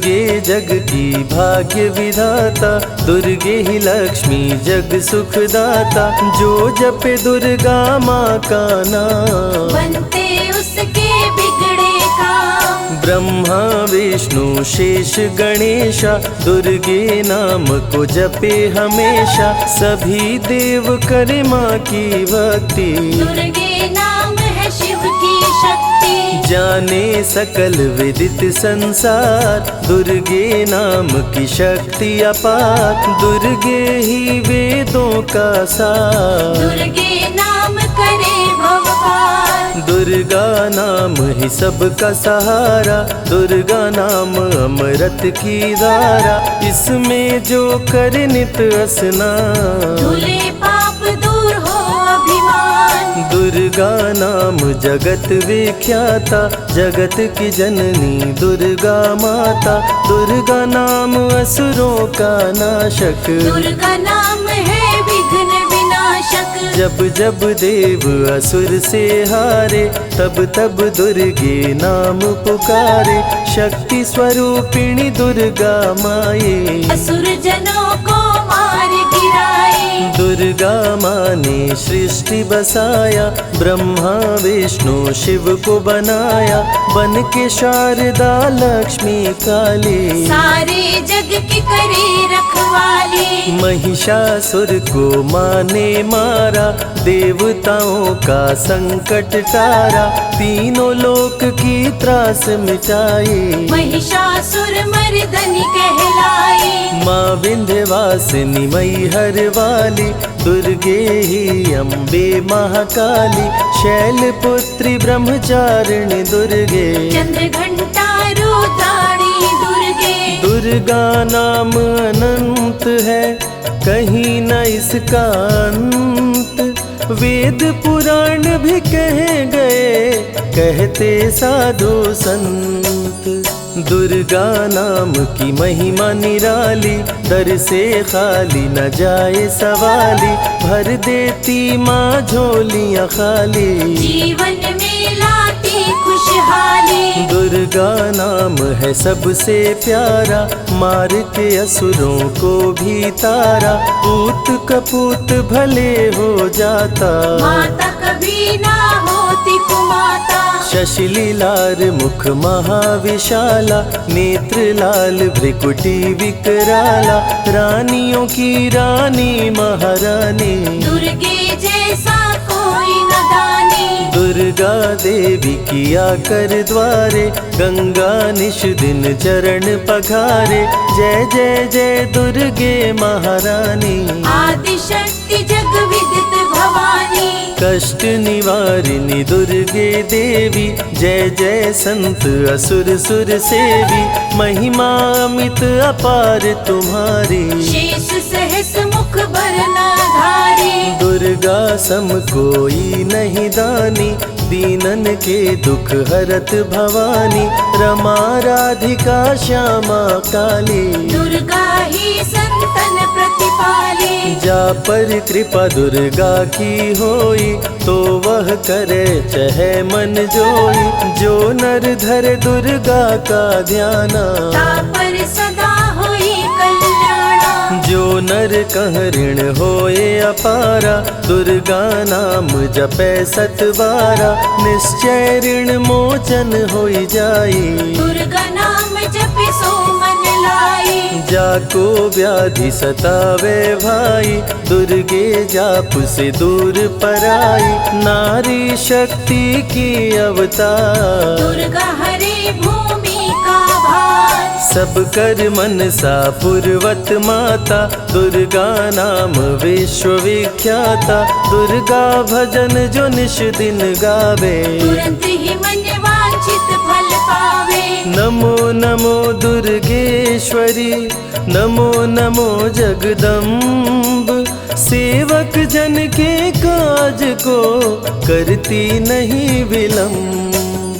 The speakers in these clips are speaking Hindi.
दुर्गे जग की भाग्य विधाता, दुर्गे ही लक्ष्मी जग सुखदाता। जो जपे दुर्गा माँ का नाम, बनते उसके बिगड़े काम। ब्रह्मा विष्णु शेष गणेशा, दुर्गे नाम को जपे हमेशा। सभी देव करे माँ की भक्ति, दुर्गे नाम है शिव की शक्ति। जाने सकल विदित संसार, दुर्गे नाम की शक्ति अपार। दुर्गे ही वेदों का सार, दुर्गे नाम करे भव पार। दुर्गा नाम ही सबका सहारा, दुर्गा नाम अमृत की धारा। इसमें जो करे नित स्नान, धुले पाप दूर हो अभिमान। दुर्गा नाम जगत विख्याता, जगत की जननी दुर्गा माता। दुर्गा नाम असुरों का नाशक, दुर्गा नाम है विघ्न विनाशक। जब जब देव असुर से हारे, तब तब दुर्गे नाम पुकारे। शक्ति स्वरूपिणी दुर्गा माये, असुर जनों को मार गिराए। दुर्गा माँ ने सृष्टि बसाया, ब्रह्मा विष्णु शिव को बनाया। बन के शारदा लक्ष्मी काली, सारे जग की करे रखवाली। महिषासुर को माँ ने मारा, देवताओं का संकट टारा। तीनों लोक की त्रास मिटाई, महिषासुर मर्दनी कहलाई। माँ विंध्यवासिनी मैहर वाली, दुर्गे ही अम्बे महाकाली। शैलपुत्री ब्रह्मचारिणी दुर्गे, चंद्र घंटा रुद्राणी दुर्गे। दुर्गा नाम अनंत है, कहीं न इसका अंत। वेद पुराण भी कह गए, कहते साधु संत। दुर्गा नाम की महिमा निराली, दर से खाली न जाए सवाली। भर देती माँ झोलियाँ खाली, जीवन में लाती खुशहाली। दुर्गा नाम है सबसे प्यारा, मार के असुरों को भी तारा। पूत कपूत भले हो जाता, माता कभी ना होती कुमाता। शशिलीलार मुख महाविशाला, नेत्र लाल भ्रिकुटी विकराला। रानियों की रानी महारानी, दुर्गे जैसा कोई न दानी। दुर्गा देवी किया कर द्वारे, गंगा निश दिन चरण पखारे। जय जय जय दुर्गे महारानी, आदि शक्ति जग विदित भवानी। कष्ट निवारिणी दुर्गे देवी, जय जय संत असुर सुर सेवी। महिमा अमित अपार तुम्हारी, शेष सहस मुख बरनाधारी। दुर्गा सम कोई नहीं दानी, दीनन के दुख हरत भवानी। रमा राधिका श्यामा काली, दुर्गा ही संतन प्रतिपाली। जा पर कृपा दुर्गा की होई, तो वह करे चहे मन जोई। जो नर धरे दुर्गा का ध्याना, तापर सदा होई कल्याणा। जो नर कह ऋण होए अपारा, दुर्गा नाम जपे सतबारा। निश्चय ऋण मोचन होई जाई, दुर्गा नाम जपे सो मन लाई। जाको व्याधि सतावे भाई, दुर्गे जाप से दूर पराई। नारी शक्ति की अवतार, दुर्गा हरे भूमि का भार। सब कर मनसा पूर्वत माता, दुर्गा नाम विश्व विख्याता। दुर्गा भजन जो निश दिन गावे, तुरंत ही मन वांछित फल पावे। नमो नमो दुर्गेश्वरी, नमो नमो जगदम्ब। सेवक जन के काज को करती नहीं विलम्ब,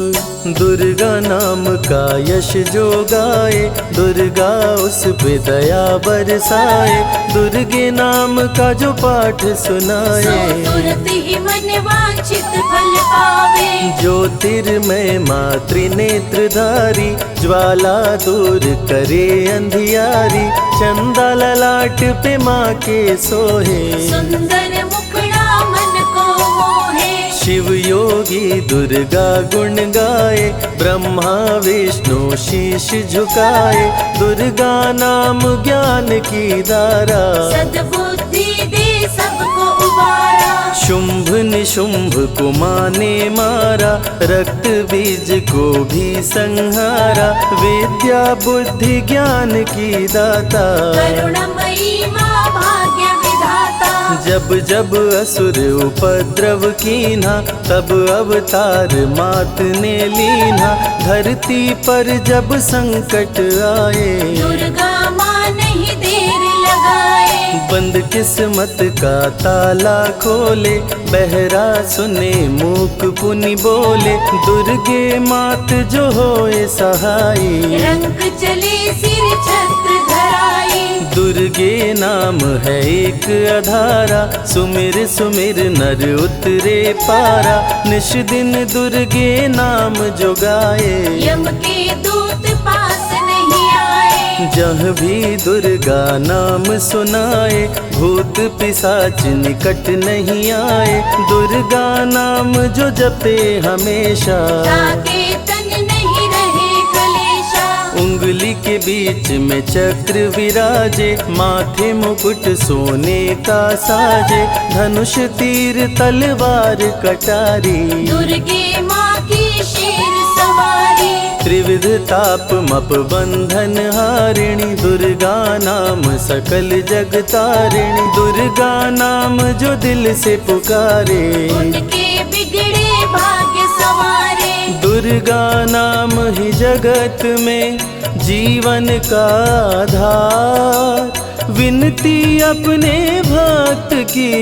दुर्गा नाम का यश जो गाए, दुर्गा उस पे दया बरसाए। दुर्गे नाम का जो पाठ सुनाए, तुरंत ही मन वांछित फल पावे। ज्योतिर्मय माँ त्रिनेत्रधारी, ज्वाला दूर करे अंधियारी। चंदा ललाट पे माँ के सोहे, सुंदर मुखड़ा मन को मोहे। शिव योगी दुर्गा गुण गाए, ब्रह्मा विष्णु शीश झुकाए। दुर्गा नाम ज्ञान की धारा, सद्बुद्धि दे सबको उबारा। शुंभ निशुंभ को माँ ने मारा, रक्त बीज को भी संहारा। विद्या बुद्धि ज्ञान की दाता, करुणमयी माँ भाग्य विधाता। जब जब असुर उपद्रव कीन्हा, तब अवतार मात ने लीन्हा। धरती पर जब संकट आए, दुर्गा माँ नहीं देर लगाए। बंद किस्मत का ताला खोले, बहरा सुने मूक पुनि बोले। दुर्गे मात जो होए सहाई, रंग चले सिर छत्र धराई। दुर्गे नाम है एक अधारा, सुमिर सुमिर नर उतरे पारा। निश दिन दुर्गे नाम जो गाए, यम के दूत पास नहीं आए। जहाँ भी दुर्गा नाम सुनाए, भूत पिशाच निकट नहीं आए। दुर्गा नाम जो जपे हमेशा, ताके तन नहीं रहे कलेशा। उंगली के बीच में चक्र विराजे, माथे मुकुट सोने का साजे। धनुष तीर तलवार कटारी, दुर्गे माँ की शेर सवारी। त्रिविध ताप मप बंधन हारिणी, दुर्गा नाम सकल जग तारिणी। दुर्गा नाम जो दिल से पुकारे, उनके बिगड़े भाग्य सवारे। दुर्गा नाम ही जगत में जीवन का आधार। विनती अपने भक्त की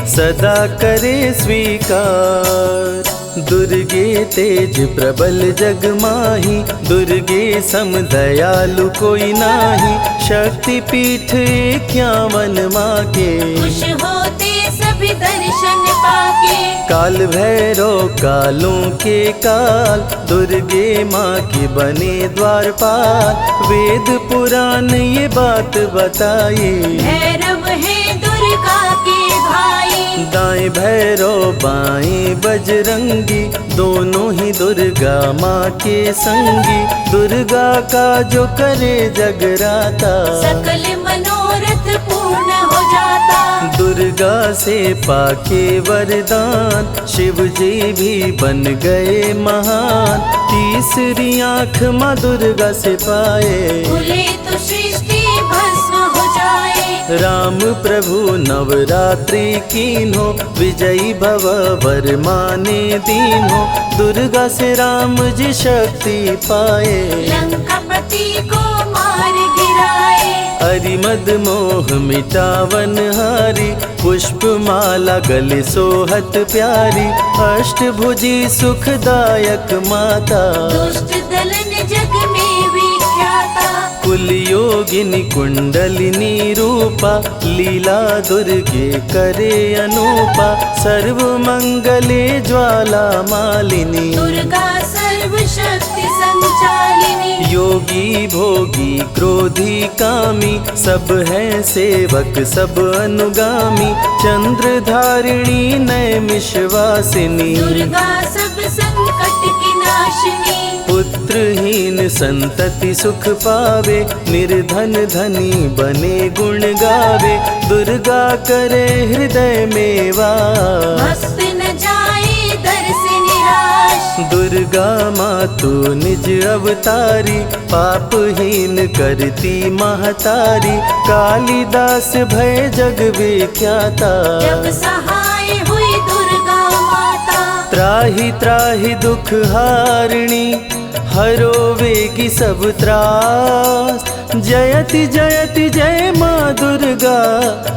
सदा करे स्वीकार। दुर्गे तेज प्रबल जग माही, दुर्गे सम दयालु कोई नाही। शक्ति पीठ 51 माँ के, खुश होते सभी दर्शन पाके। काल भैरव कालों के काल, दुर्गे माँ के बने द्वारपाल। वेद पुराण ये बात बताए, भैरव है दुर्गा के भाई। दाएं भैरव बाएं बजरंगी, दोनों ही दुर्गा माँ के संगी। दुर्गा का जो करे जगराता, सकल मनोरथ पूर्ण हो जाता। दुर्गा से पाके वरदान, शिव जी भी बन गए महान। तीसरी आँख माँ दुर्गा से पाए, खुले तो सृष्टि भस्म हो जाए। राम प्रभु नवरात्रि कीन्हो, विजयी भव वर माने दीन्हो। दुर्गा से राम जी शक्ति पाए, लंकापति को मार गिराए। अरिमद मोह मिटावन हारी, पुष्प माला गले सोहत प्यारी। अष्टभुजी सुखदायक माता, दुष्ट दलन जग में विख्याता। कुल योगिनी कुंडलिनी रूपा, लीला दुर्गे करे अनूपा। सर्व मंगले ज्वाला मालिनी, दुर्गा सर्वशक्ति संचालिनी। योगी भोगी क्रोधी कामी, सब है सेवक सब अनुगामी। चंद्र धारिणी नैमिषवासिनी, दुर्गा सब संकट की नाशिनी। पुत्रहीन संतति सुख पावे, निर्धन धनी बने गुण गावे। दुर्गा करे हृदय में वास, भक्त न जाए दर से निराश। दुर्गा माँ तू निज अवतारी, पापहीन करती महतारी। कालिदास भय जग विख्याता, जब सहाय हुई दुर्गा माता। त्राहि त्राहि दुख हारिणी, हरो वेगी सब त्रास। जयति जयति जय माँ दुर्गा,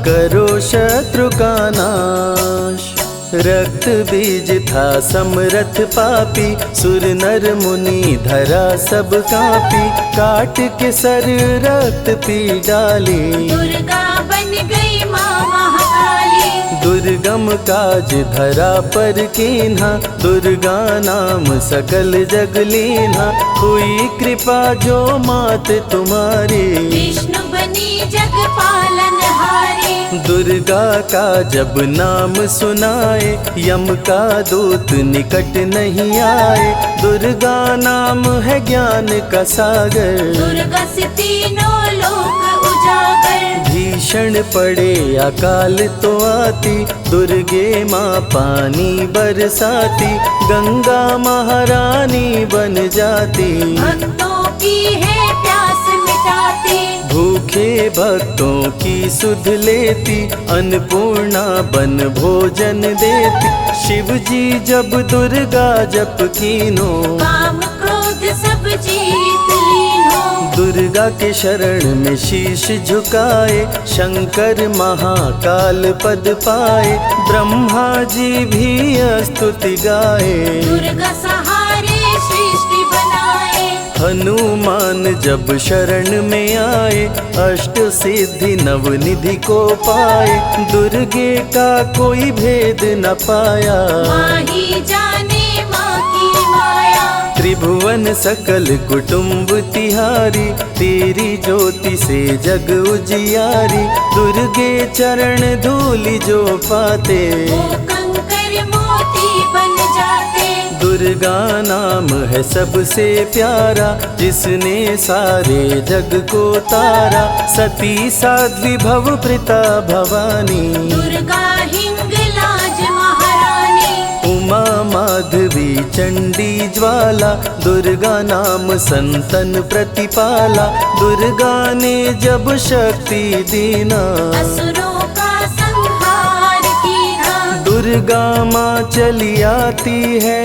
करो शत्रु का नाश। रक्त बीज था समरथ पापी, सुर नर मुनि धरा सब कापी, काट के सर रक्त पी डाली, दुर्गा बन गई माँ महाकाली। दुर्गम काज धरा पर कीन्हा, दुर्गा नाम सकल जग लीन्हा, हुई कृपा जो मात तुम्हारी, विष्णु बनी जग पालन हारी। दुर्गा का जब नाम सुनाए, यम का दूत निकट नहीं आए, दुर्गा नाम है ज्ञान का सागर, दुर्गा से तीनों लोक उजागर। भीषण पड़े अकाल तो आती, दुर्गे माँ पानी बरसाती, गंगा महारानी बन जाती, भक्तों की है प्यास मिटाती, भूखे भक्तों की सुध लेती, अन्नपूर्णा बन भोजन देती, शिव जी जब दुर्गा जप कीनो, काम क्रोध सब जीत लीनो। दुर्गा के शरण में शीश झुकाए, शंकर महाकाल पद पाए, ब्रह्मा जी भी स्तुति गाए, दुर्गा सहारे सृष्टि बनाए, हनुमान जब शरण में आए, अष्ट सिद्धि नवनिधि को पाए, दुर्गे का कोई भेद न पाया, माँ ही जाने माँ की माया। त्रिभुवन सकल कुटुंब तिहारी, तेरी ज्योति से जग उजियारी, दुर्गे चरण धूलि जो पाते, वो कंकर मोती बन जाते, दुर्गा नाम है सबसे प्यारा, जिसने सारे जग को तारा, सती साध्वी भव प्रीता भवानी, दुर्गा हिंगलाज महारानी, उमा माधवी चंडी ज्वाला, दुर्गा नाम संतन प्रतिपाला, दुर्गा ने जब शक्ति दीना, असुरों का संहार कीना, दुर्गा माँ चली आती है,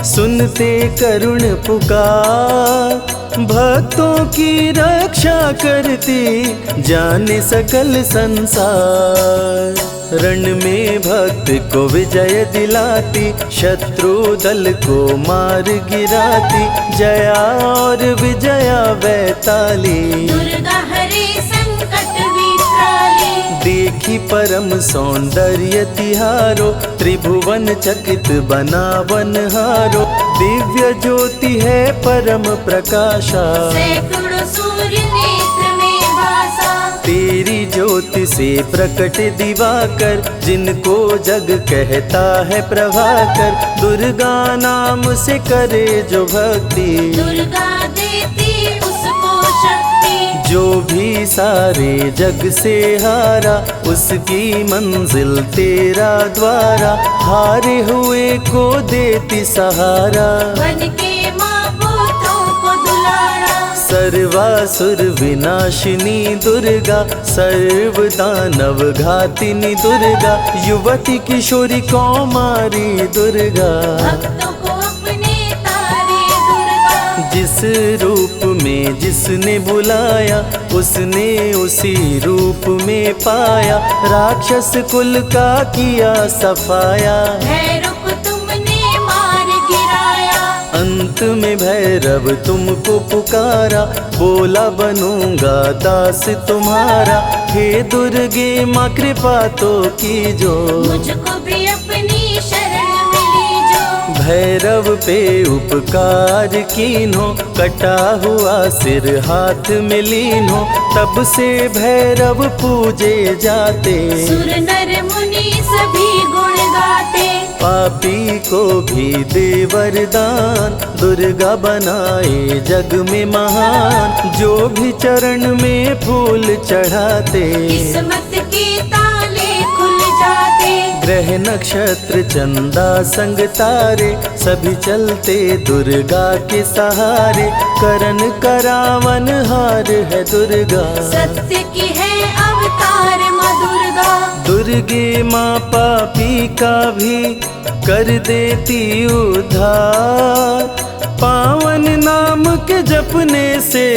सुनते करुण पुकार, भक्तों की रक्षा करती, जाने सकल संसार, रण में भक्त को विजय दिलाती, शत्रु दल को मार गिराती, जया और विजया वैताली, दुर्गा हरे संकट विकराली, देखी परम सौंदर्य तिहारो, त्रिभुवन चकित बनावन हारो, दिव्य ज्योति है परम प्रकाशा, सैकड़ों सूर्य नेत्र में भासा, तेरी ज्योति से प्रकट दिवाकर, जिनको जग कहता है प्रभाकर, दुर्गा नाम से करे जो भक्ति, दुर्गा देती उसको शक्ति, जो भी सारे जग से हारा, उसकी मंजिल तेरा द्वारा, हारे हुए को देती सहारा, बन के माँ पुत्रों को दुलारा, सर्वासुर विनाशिनी दुर्गा, सर्व दानव घातिनी दुर्गा, युवती किशोरी कौमारी दुर्गा, भक्तों को अपने तारे दुर्गा, जिस रूप में जिसने बुलाया, उसने उसी रूप में पाया, राक्षस कुल का किया सफाया, भैरव तुमने मार गिराया, अंत में भैरव तुमको पुकारा, बोला बनूंगा दास तुम्हारा, हे दुर्गे माँ कृपा तो कीजो, मुझको भी अपनी शरण में लीजो, भैरव पे उपकार कीन्हो, कटा हुआ सिर हाथ में लीन्हो, तब से भैरव पूजे जाते, सुर नर मुनि सभी गुण गाते, पापी को भी दे वरदान, दुर्गा बनाए जग में महान, जो भी चरण में फूल चढ़ाते, किस्मत के ताले खुल जाते, ग्रह नक्षत्र चंदा संग तारे, सभी चलते दुर्गा के सहारे, करन करावन हार है दुर्गा, सत्य की है अवतार माँ दुर्गा, दुर्गे माँ पापी का भी कर देती उद्धार, पावन नाम के जपने से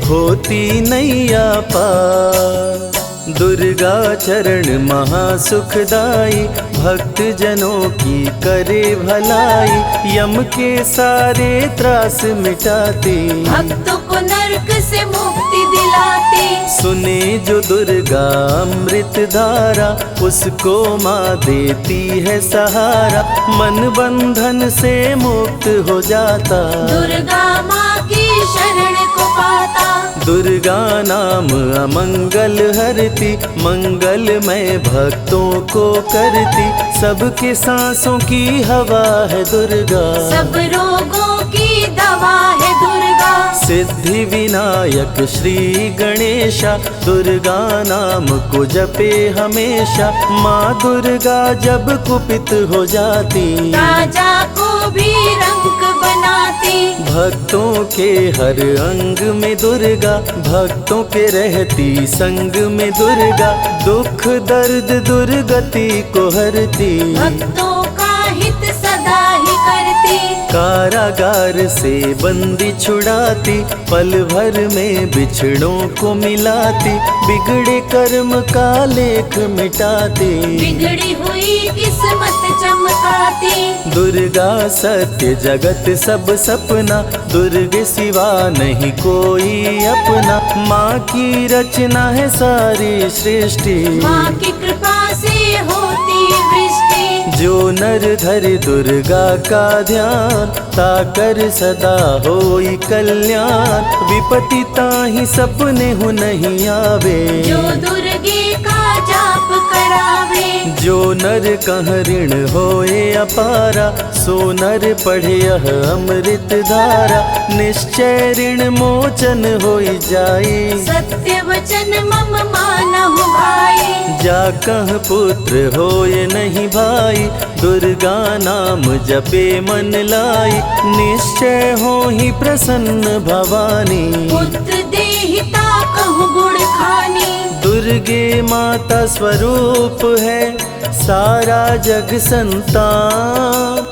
होती नैया पार, दुर्गा दुर्गा चरण महासुखदाई, भक्त जनों की करे भलाई, यम के सारे त्रास मिटाती, भक्तों को नरक से मुक्ति दिलाती। सुने जो दुर्गा अमृत धारा, उसको माँ देती है सहारा, मन बंधन से मुक्त हो जाता, दुर्गा माँ की शरण को पाता। दुर्गा नाम अमंगल हरती, मंगलमय भक्तों को करती, सबके सांसों की हवा है दुर्गा, सब रोगों की दवा है दुर्गा। सिद्धि विनायक श्री गणेशा, दुर्गा नाम को जपे हमेशा, माँ दुर्गा जब कुपित हो जाती, राजा को भी रंग बनाती। भक्तों के हर अंग में दुर्गा, भक्तों के रहती संग में दुर्गा, दुख दर्द दुर्गति को हरती, भक्तों का हित सदा ही करती। कारागार से बंदी छुड़ाती, पल भर में बिछड़ों को मिलाती, बिगड़े कर्म का लेख मिटाती, बिगड़ी हुई किस्मत चमकाती। दुर्गा सत्य जगत सब सपना, दुर्गे सिवा नहीं कोई अपना, माँ की रचना है सारी सृष्टि, माँ की कृपा से होती वृष्टि। जो नर धरे दुर्गा का ध्यान, ताकर सदा होई कल्याण, विपत्ति ताहि सपने हो नहीं आवे, जो दुर्गे का जाप करावे। जो नर कह ऋण होए अपारा, सो नर पढ़े यह अमृत धारा, निश्चय ऋण मोचन होई जाए, सत्य वचन मम मानहु भाई। जा कह पुत्र होए नहीं भाई, दुर्गा नाम जपे मन लाई, निश्चय हो ही प्रसन्न भवानी, पुत्र देहिता कहु गुण खानी। दुर्गे माता स्वरूप है सारा जग संतान,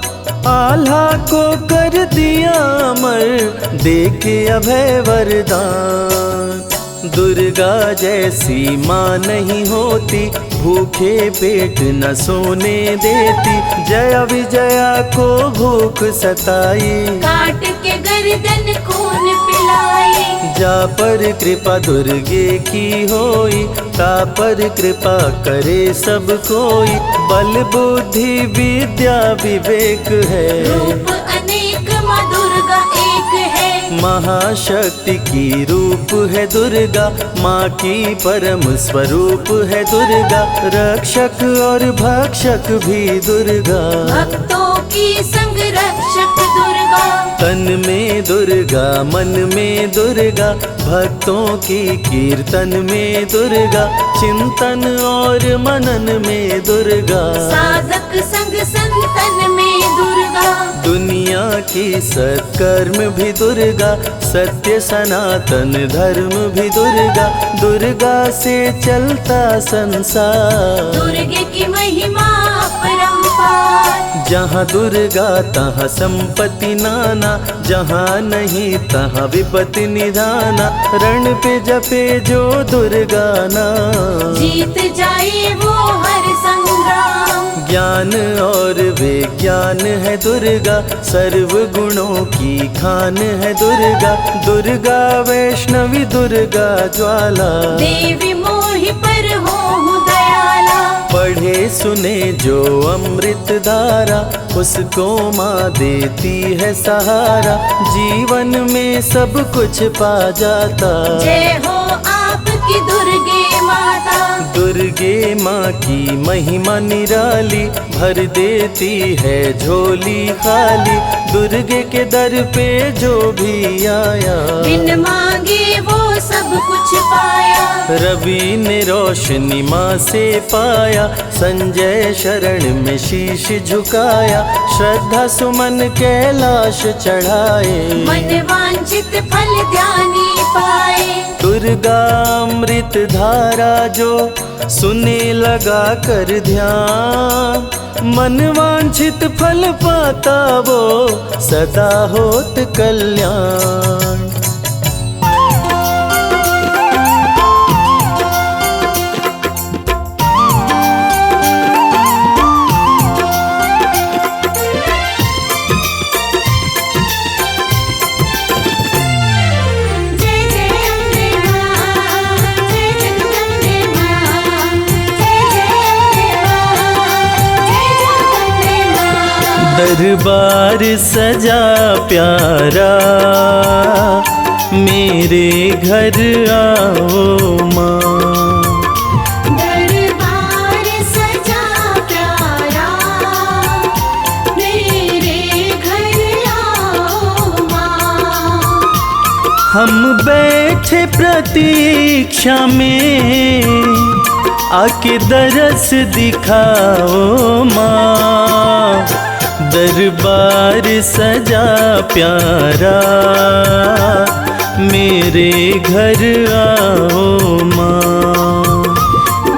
आल्हा को कर दिया अमर, देके अभय वरदान, दुर्गा जैसी माँ नहीं होती, भूखे पेट न सोने देती, जया विजया को भूख सताई, काट के गर्दन खून पिलाई। जा पर कृपा दुर्गे की होई, ता पर कृपा करे सब कोई, बल बुद्धि विद्या विवेक है, रूप अनेक माँ दुर्गा एक है। महाशक्ति की रूप है दुर्गा, माँ की परम स्वरूप है दुर्गा, रक्षक और भक्षक भी दुर्गा, भक्तों की संग रक्षक दुर्गा। तन में दुर्गा मन में दुर्गा, भक्तों की कीर्तन में दुर्गा, चिंतन और मनन में दुर्गा, साधक संग संतन में दुर्गा। दुनिया की सत्कर्म भी दुर्गा, सत्य सनातन धर्म भी दुर्गा, दुर्गा से चलता संसार, दुर्गे की महिमा अपरंपार। जहाँ दुर्गा तहाँ संपत्ति नाना, जहाँ नहीं तहाँ विपत्ति निधाना, रण पे जपे जो दुर्गा नाम, जीत जाए वो हर संग्राम। ज्ञान और विज्ञान है दुर्गा, सर्व गुणों की खान है दुर्गा, दुर्गा वैष्णवी दुर्गा ज्वाला, देवी मोहि पर हो दयाला। पढ़े सुने जो अमृत धारा, उसको माँ देती है सहारा, जीवन में सब कुछ पा जाता, जय हो आपकी दुर्गे माता। दुर्गे माँ की महिमा निराली, भर देती है झोली खाली, दुर्गे के दर पे जो भी आया, बिन मांगे वो सब कुछ पाया। रवि ने रोशनी माँ से पाया, संजय शरण में शीश झुकाया, श्रद्धा सुमन कैलाश चढ़ाए, मन वांछित फल ध्यानी पाए। दुर्गा अमृत धारा जो सुने लगा कर ध्यान, मन वांछित फल पाता वो सदा होत कल्याण। दरबार सजा प्यारा, मेरे घर आओ माँ। दरबार सजा प्यारा, मेरे घर आओ माँ। हम बैठे प्रतीक्षा में, आके दरस दिखाओ माँ। दरबार सजा प्यारा, मेरे घर आओ माँ।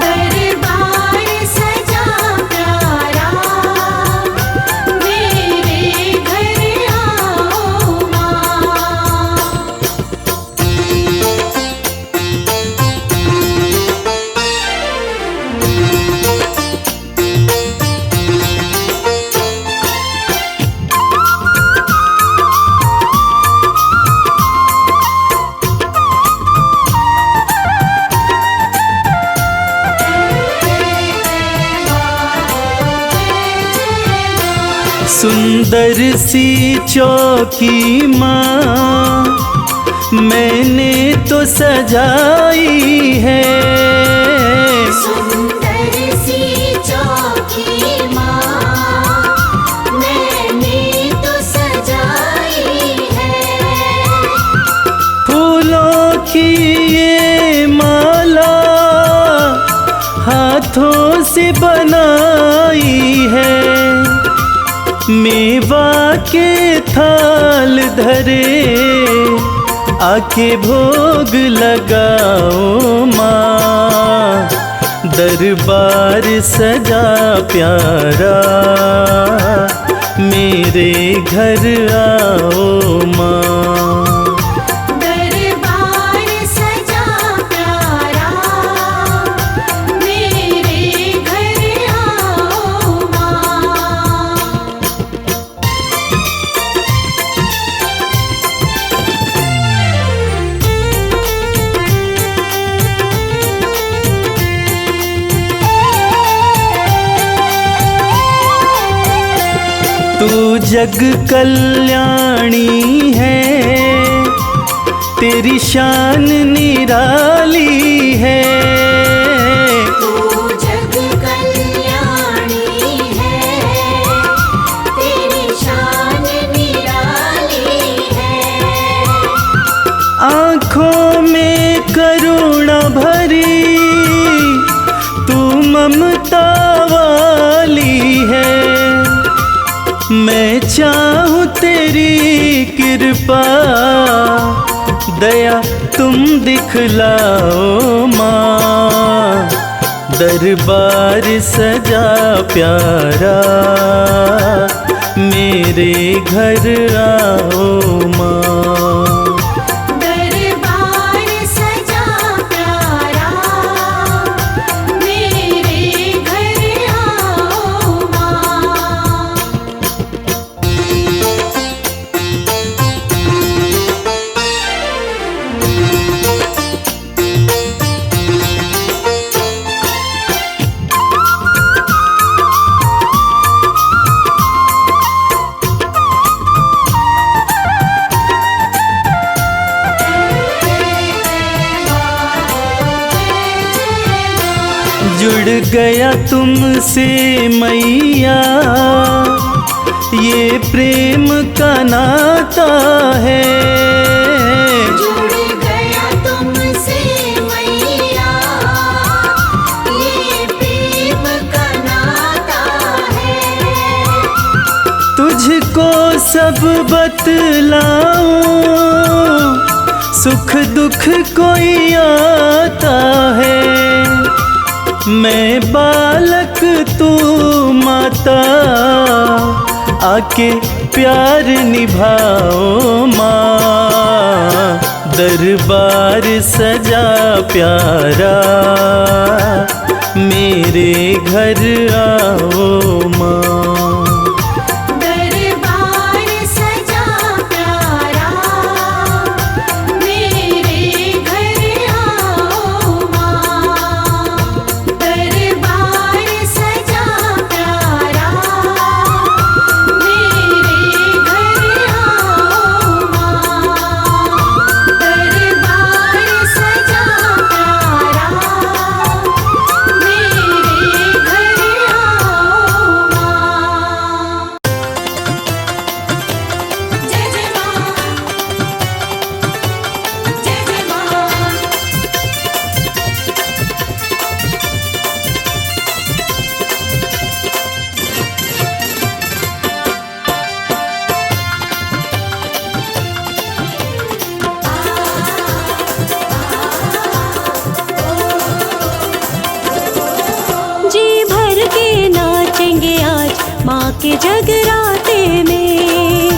दरबार सजा प्यारा, मेरे घर आओ माँ। सुंदर सी चौकी माँ, मैंने तो सजाई है। सुंदर सी चौकी माँ, मैंने तो सजाई है। फूलों की ये माला हाथों से बनाई है। मेवा के थाल धरे, आके भोग लगाओ माँ। दरबार सजा प्यारा, मेरे घर आओ माँ। दरबार सजा प्यारा, मेरे घर आओ माँ। तू जग कल्याणी है, तेरी शान निराली है। तू जग कल्याणी है, तेरी शान निराली है। आँखों में करुणा भरी, तू ममता वाली है। मैं चाहूँ तेरी कृपा, दया तुम दिखलाओ माँ। दरबार सजा प्यारा, मेरे घर आओ माँ। दरबार सजा प्यारा, मेरे घर आओ माँ। जुड़ गया तुमसे मैया, ये प्रेम का नाता है। जुड़ गया तुमसे मैया, ये प्रेम का नाता है। तुझको सब बतलाऊं, सुख दुख कोई आता है। मैं बालक तू माता, आके प्यार निभाओ माँ। दरबार सजा प्यारा, मेरे घर आओ माँ। दरबार सजा प्यारा, मेरे घर आओ माँ। दरबार सजा प्यारा, मेरे माँ के जगराते में।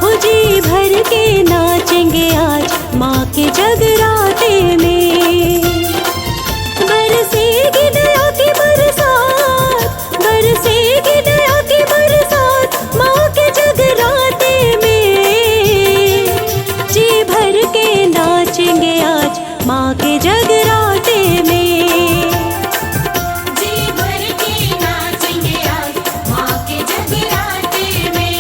हो जी भर के नाचेंगे आज माँ के जगराते में। बरसेगी दया की बरसात, बरसेगी दया की बरसात माँ के जगराते में। जी भर के नाचेंगे आज माँ के जगराते में। जी भर के नाचेंगे आज माँ के जगराते में।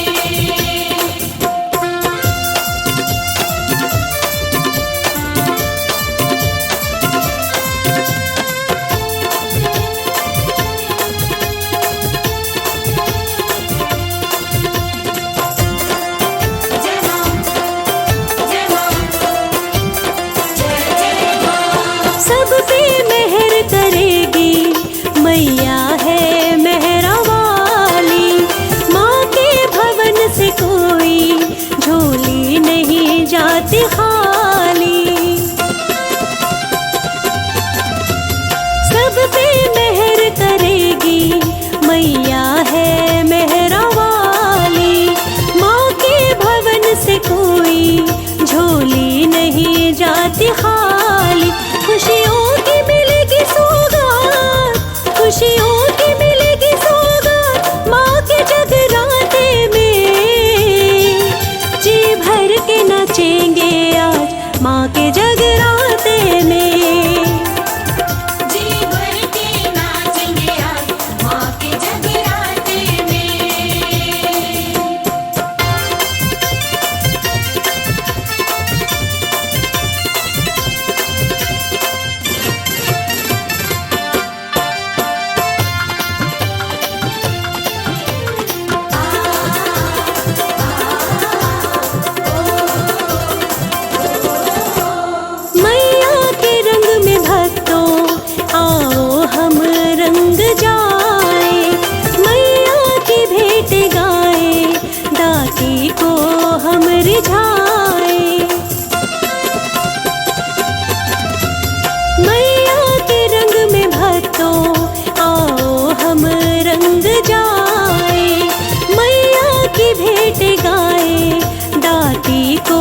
जय माँ, जय माँ, जय जय माँ। सब पे मेहर करेगी मैया है मेहरा वाली। माँ के भवन से कोई झोली नहीं जाती खाली। सब पे मेहर करेगी मैया है मेहरा वाली। माँ के भवन से कोई झोली नहीं जाती खाली। खुशियों की मिलेगी सौगात, खुशियों की मिलेगी सौगात माँ के जगराते में। जी भर के नाचेंगे आज माँ के जगराते में। जी भर के नाचेंगे आज माँ के जगराते में। मैया के रंग में भक्तों आओ हम रंग जाए। मैया की भेंट गाए दाती को हम रिझाए। मैया के रंग में भक्तों आओ हम रंग जाए। मैया की भेंट गाए दाती को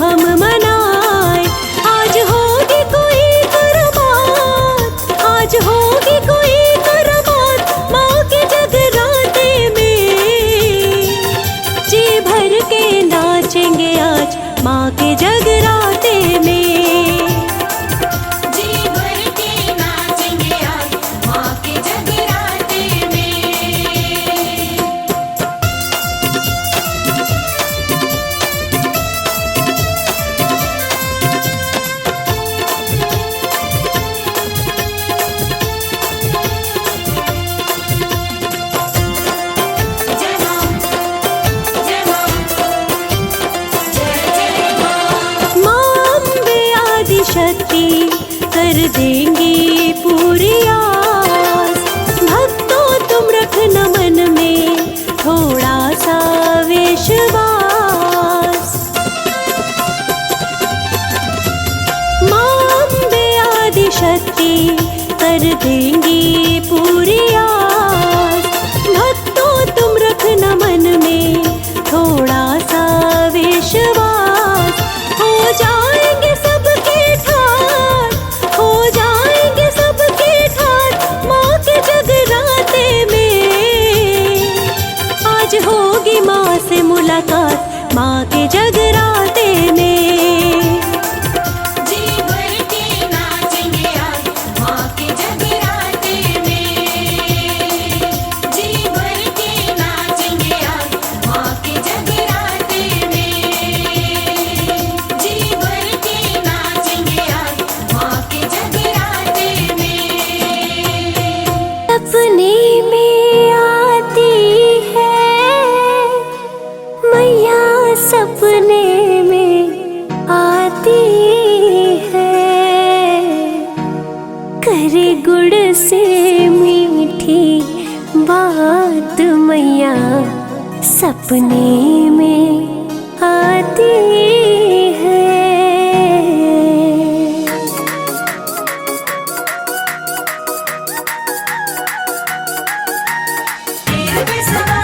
हम मनाए। आज होगी कोई करामात, आज होगी कोई करामात माँ के जगराते में। जी भर के नाचेंगे आज माँ के जगराते में। जी भर के नाचेंगे आज माँ के जगराते में। जय माँ, जय माँ, जय जय माँ। माँ अम्बे आदि शक्ति कर देंगी पूरी आस। भक्तों तुम रखना मन में थोड़ा सा विश्वास। माँ अम्बे आदि शक्ति कर देंगी पूरी आस। भक्तों तुम रखना मन में थोड़ा सा विश्वास। हो जाएंगे सबके ठाठ, हो जाएंगे सबके ठाठ माँ के जगराते में। आज होगी माँ से मुलाकात माँ के जगराते में। जी भर के नाचेंगे आज माँ के जगराते में। जी भर के नाचेंगे आज माँ के जगराते में। जी भर के नाचेंगे आज माँ के जगराते में। सपने में आती है मैया, सपने में आती है। करे गुड़ से मीठी बात मैया सपने में आती है। तेरे पे सवार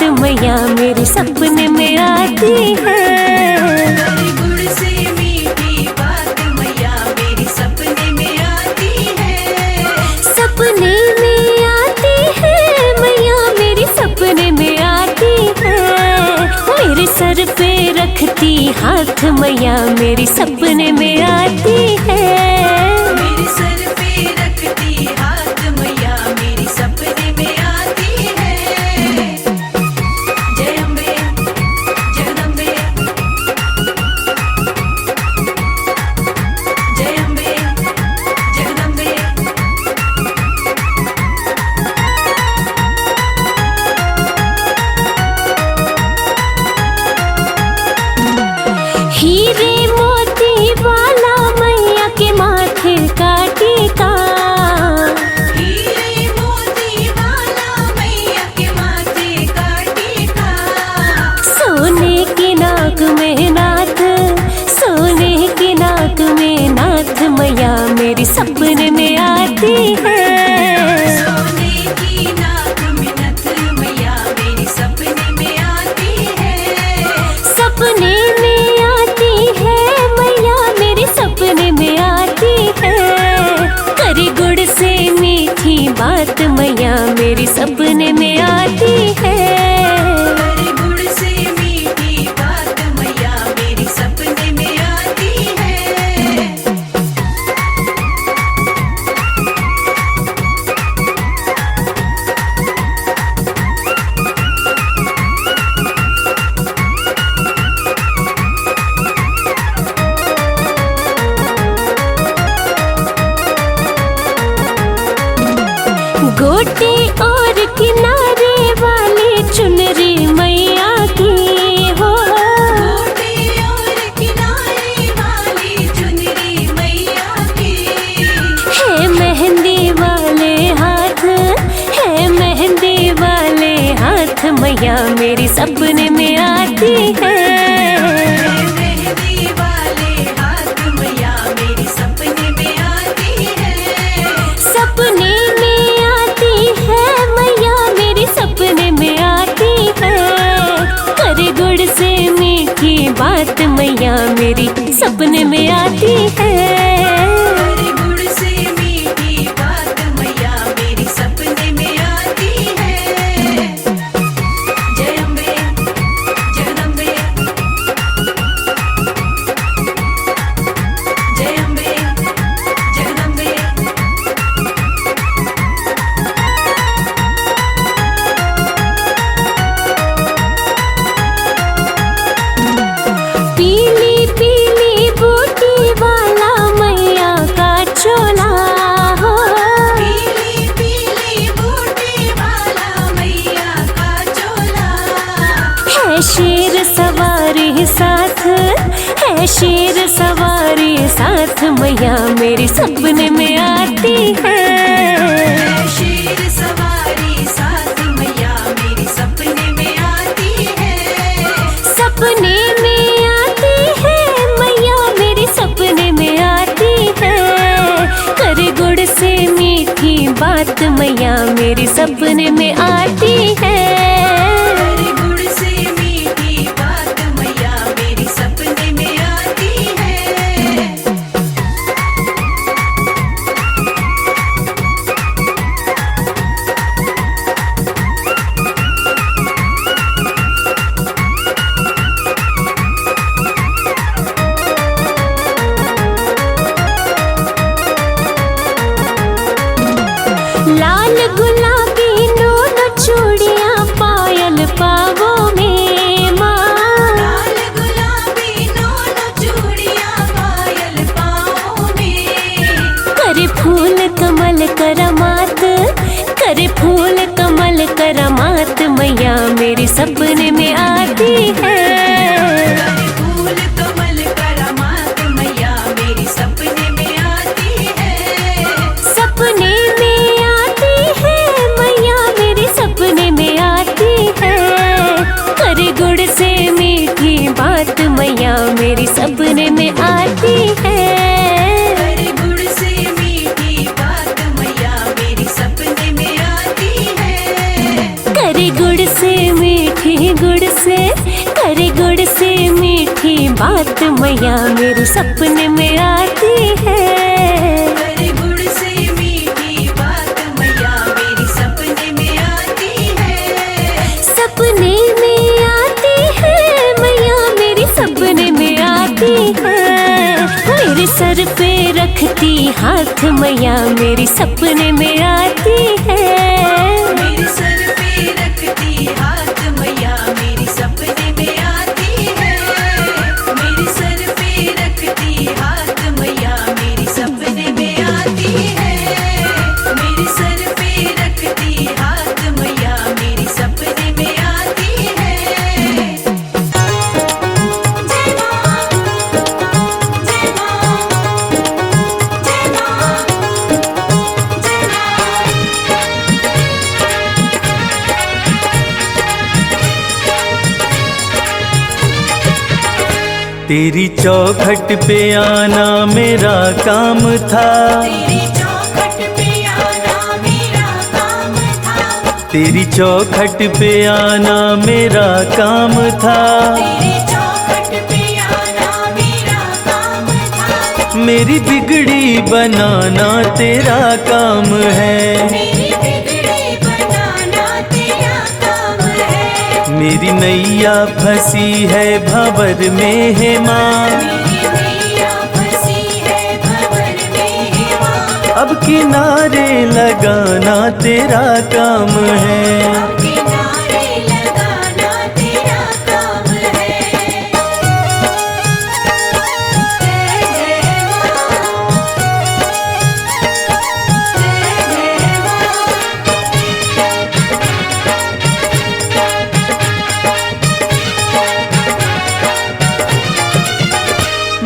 बात मैया मेरे सपने में आती है। गुड़ से मीठी बात मैया मेरी सपने में आती है। सपने में आती है मैया मेरी सपने में आती है। मेरे सर पे रखती हाथ मैया मेरी सपने में आती है। मेरे सर पे रखती हाथ मैया मेरी सपने में आती है। जय अम्बे जगदम्बे, जय अम्बे जगदम्बे। हीरे मोती वाला मैया के माथे का टीका। हीरे मोती वाला मैया के माथे का टीका। सोने की नाक में नाथ, सोने की नाक में नाथ मैया मेरी सपने में आती है। सोने की नाक में नथ मैया मेरी सपने में आती है। सपने में आती है मैया मेरे सपने में आती है। करी गुड़ से मीठी बात मैया मेरी सपने में आती है। हरी गुड़ से मीठी बात मैया मेरी सपने में आती है। गोटे और किनारे वाली चुनरी मैया की हो। गोटे और किनारे वाली चुनरी मैया की। है मेहंदी वाले हाथ, है मेहंदी वाले हाथ मैया मेरी सपने में आती है। मेहंदी वाले हाथ मैया मेरी सपने में आती है। सपने में आती है मैया मेरी सपने में आती है। करे गुड़ से मीठी बात मैया मेरी सपने में आती है। हरी गुड़ से मीठी बात मैया मेरी सपने में आती है। जय अम्बे जगदम्बे, जय अम्बे जगदम्बे। पीली पीली बूटी वाला मैया का चोला हो। पीली पीली बूटी वाला मैया का चोला। है शेर सवारी साथ, है शेर सवारी साथ मैया मेरी सपने में आती है। शेर सवारी साथ मैया मेरी सपने में आती है। सपने में आती है मैया मेरी सपने में आती है। करे गुड़ से मीठी बात मैया मेरी सपने में आती है। हरी गुड़ से मीठी बात मैया मेरी सपने में आती है। लाल गुलाबी दोनों चूड़ियां पायल पावों में माँ। लाल गुलाबी दोनों चूड़ियां पायल पाँव में। करे फूल कमल करामात, करे फूल कमल करामात मैया मेरी सपने में आती है। फूल कमल करामात मैया मेरी सपने में आती है। सपने में आती है मैया मेरी सपने में आती है। करे गुड़ से मीठी बात मैया मेरी सपने में आती है। हरी गुड़ से मीठी बात मैया मेरी सपने में आती है। करे गुड़ से मीठी गुड़ से मीठी बात मैया मेरे सपने में आती है। करे गुड़ से मीठी बात मैया मेरी सपने में आती है। सपने में आती है मैया मेरी सपने में आती है। मेरे सर पे रखती हाथ मैया मेरी सपने में आती है। मेरे सर पे रखती हाथ मैया मेरी सपने में आती है। मेरे सर पे रखती हाथ मैया मेरी सपने में आती है। मेरे सर पे रखती हाथ मैया मेरी सपने में आती है। जय मां, जय मां, जय मां, जय मां। तेरी चौखट पे आना मेरा काम था। तेरी चौखट पे आना मेरा काम था। तेरी चौखट पे आना मेरा काम था। तेरी चौखट पे आना मेरा काम था। मेरी बिगड़ी बनाना तेरा काम है। मेरी बिगड़ी बनाना तेरा काम है। मेरी नैया फंसी है भंवर में है माँ। मेरी नैया फंसी है भंवर में है माँ। अब किनारे लगाना तेरा काम है। किनारे लगाना तेरा काम है। जय जय माँ, जय जय माँ।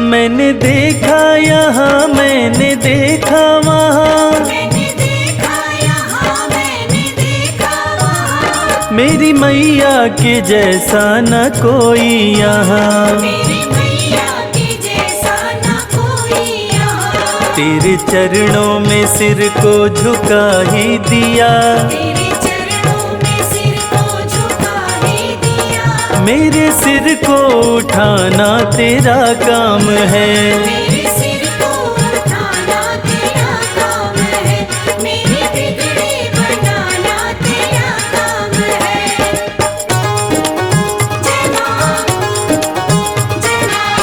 मैंने देखा यहाँ मैंने देखा वहाँ। मैंने देखा यहाँ मैंने देखा वहाँ। मेरी मैया के जैसा न कोई यहाँ। मेरी मैया के जैसा ना कोई यहाँ। तेरे चरणों में सिर को झुका ही दिया। तेरे चरणों में सिर को झुका ही दिया। मेरे सिर को उठाना तेरा काम है। मेरे सिर को उठाना तेरा काम है। मेरी बिगड़ी बनाना तेरा काम है। जय मां, जय मां।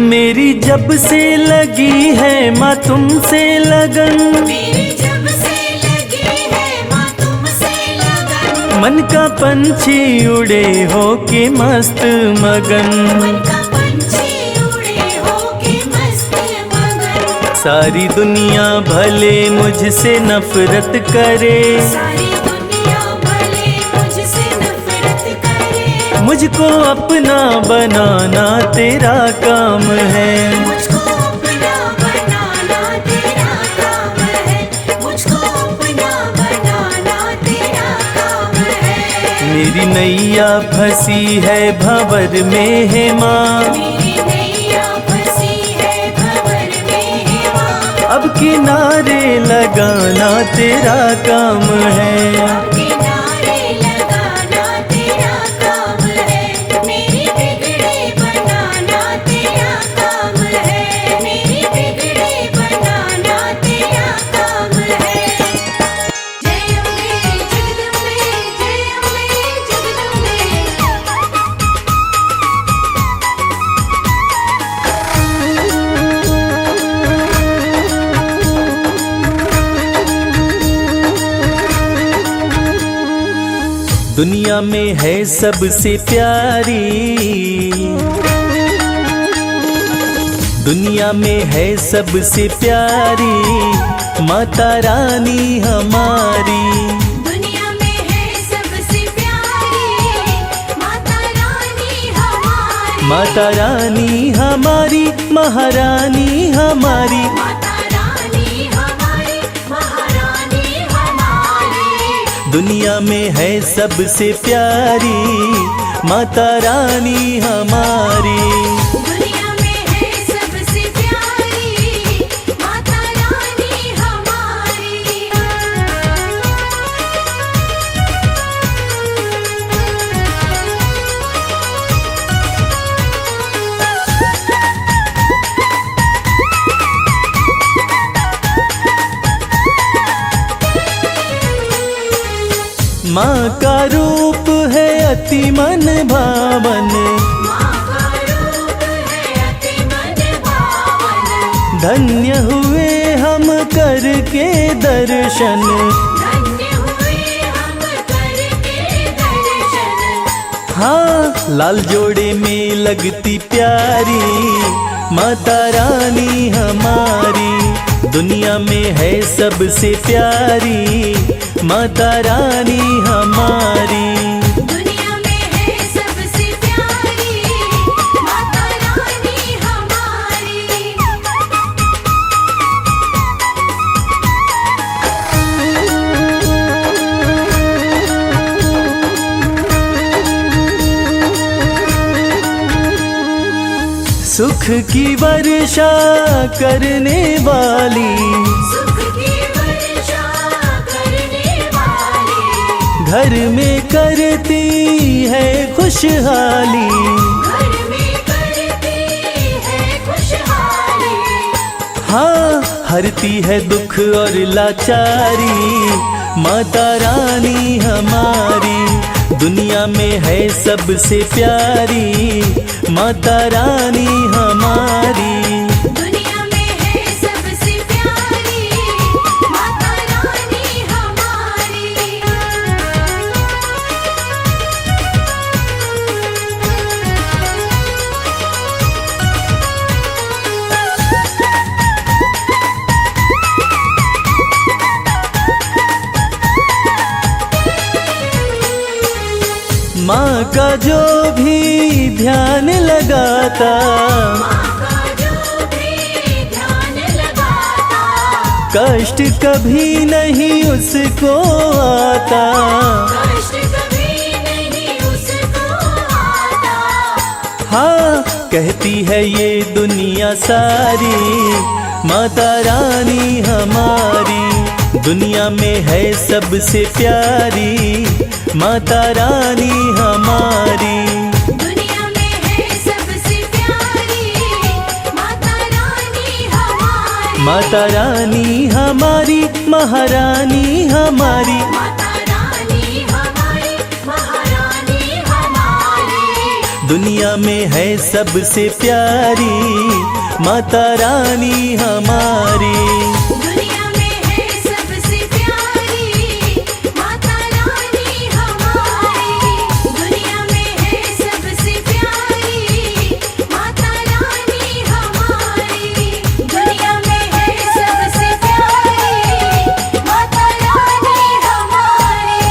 मेरी जब से लगी है माँ तुमसे लगन। मेरी जब से लगी है माँ तुमसे लगन। मन का पंछी उड़े हो के मस्त मगन। मन का पंछी उड़े होके मस्त मगन। सारी दुनिया भले मुझसे नफरत करे। सारी दुनिया भले मुझसे नफरत करे। मुझको अपना बनाना तेरा काम है। मुझको अपना बनाना तेरा काम है। मुझको अपना बनाना तेरा काम है। मेरी नैया फंसी है भंवर में है माँ। मेरी नैया फंसी है भंवर में है माँ। अब किनारे लगाना तेरा काम है। किनारे लगाना तेरा काम है। मेरी बिगड़ी बनाना तेरा काम है। मेरी बिगड़ी बनाना तेरा काम है। जय अम्बे जगदम्बे, जय अम्बे जगदम्बे। दुनिया में है सबसे प्यारी। दुनिया में है सबसे प्यारी माता रानी हमारी। दुनिया में है सबसे प्यारी माता रानी हमारी। माता रानी हमारी महारानी हमारी। माता रानी हमारी महारानी हमारी। दुनिया में है सबसे प्यारी माता रानी हमारी। दुनिया में है सबसे प्यारी माता रानी माँ का रूप है अति मन भावन, माँ का रूप है अति मन भावन। धन्य हुए हम करके दर्शन, धन्य हुए हम करके दर्शन। हाँ लाल जोड़े में लगती प्यारी माता रानी हमारी, दुनिया में है सबसे प्यारी माता रानी हमारी। दुनिया में है सबसे प्यारी माता रानी हमारी। सुख की वर्षा करने वाली, सुख की वर्षा करने वाली। घर में करती है खुशहाली, घर में करती है खुशहाली। हाँ हरती है दुख और लाचारी माता रानी हमारी, दुनिया में है सबसे प्यारी माता रानी हमारी। दुनिया में है सबसे प्यारी माता रानी हमारी। माँ का जो भी ध्यान लगाता, माँ का जो भी ध्यान लगाता। कष्ट कभी नहीं उसको आता, कष्ट कभी नहीं उसको आता। हाँ कहती है ये दुनिया सारी माता रानी हमारी, दुनिया में है सबसे प्यारी माता रानी हमारी। दुनिया में है सबसे प्यारी माता रानी हमारी। माता रानी हमारी महारानी हमारी, माता रानी हमारी महारानी हमारी। दुनिया में है सबसे प्यारी माता रानी हमारी। दुनिया में है सबसे प्यारी माता रानी हमारी। दुनिया में है सबसे प्यारी माता रानी हमारी। दुनिया में है सबसे प्यारी माता रानी हमारी।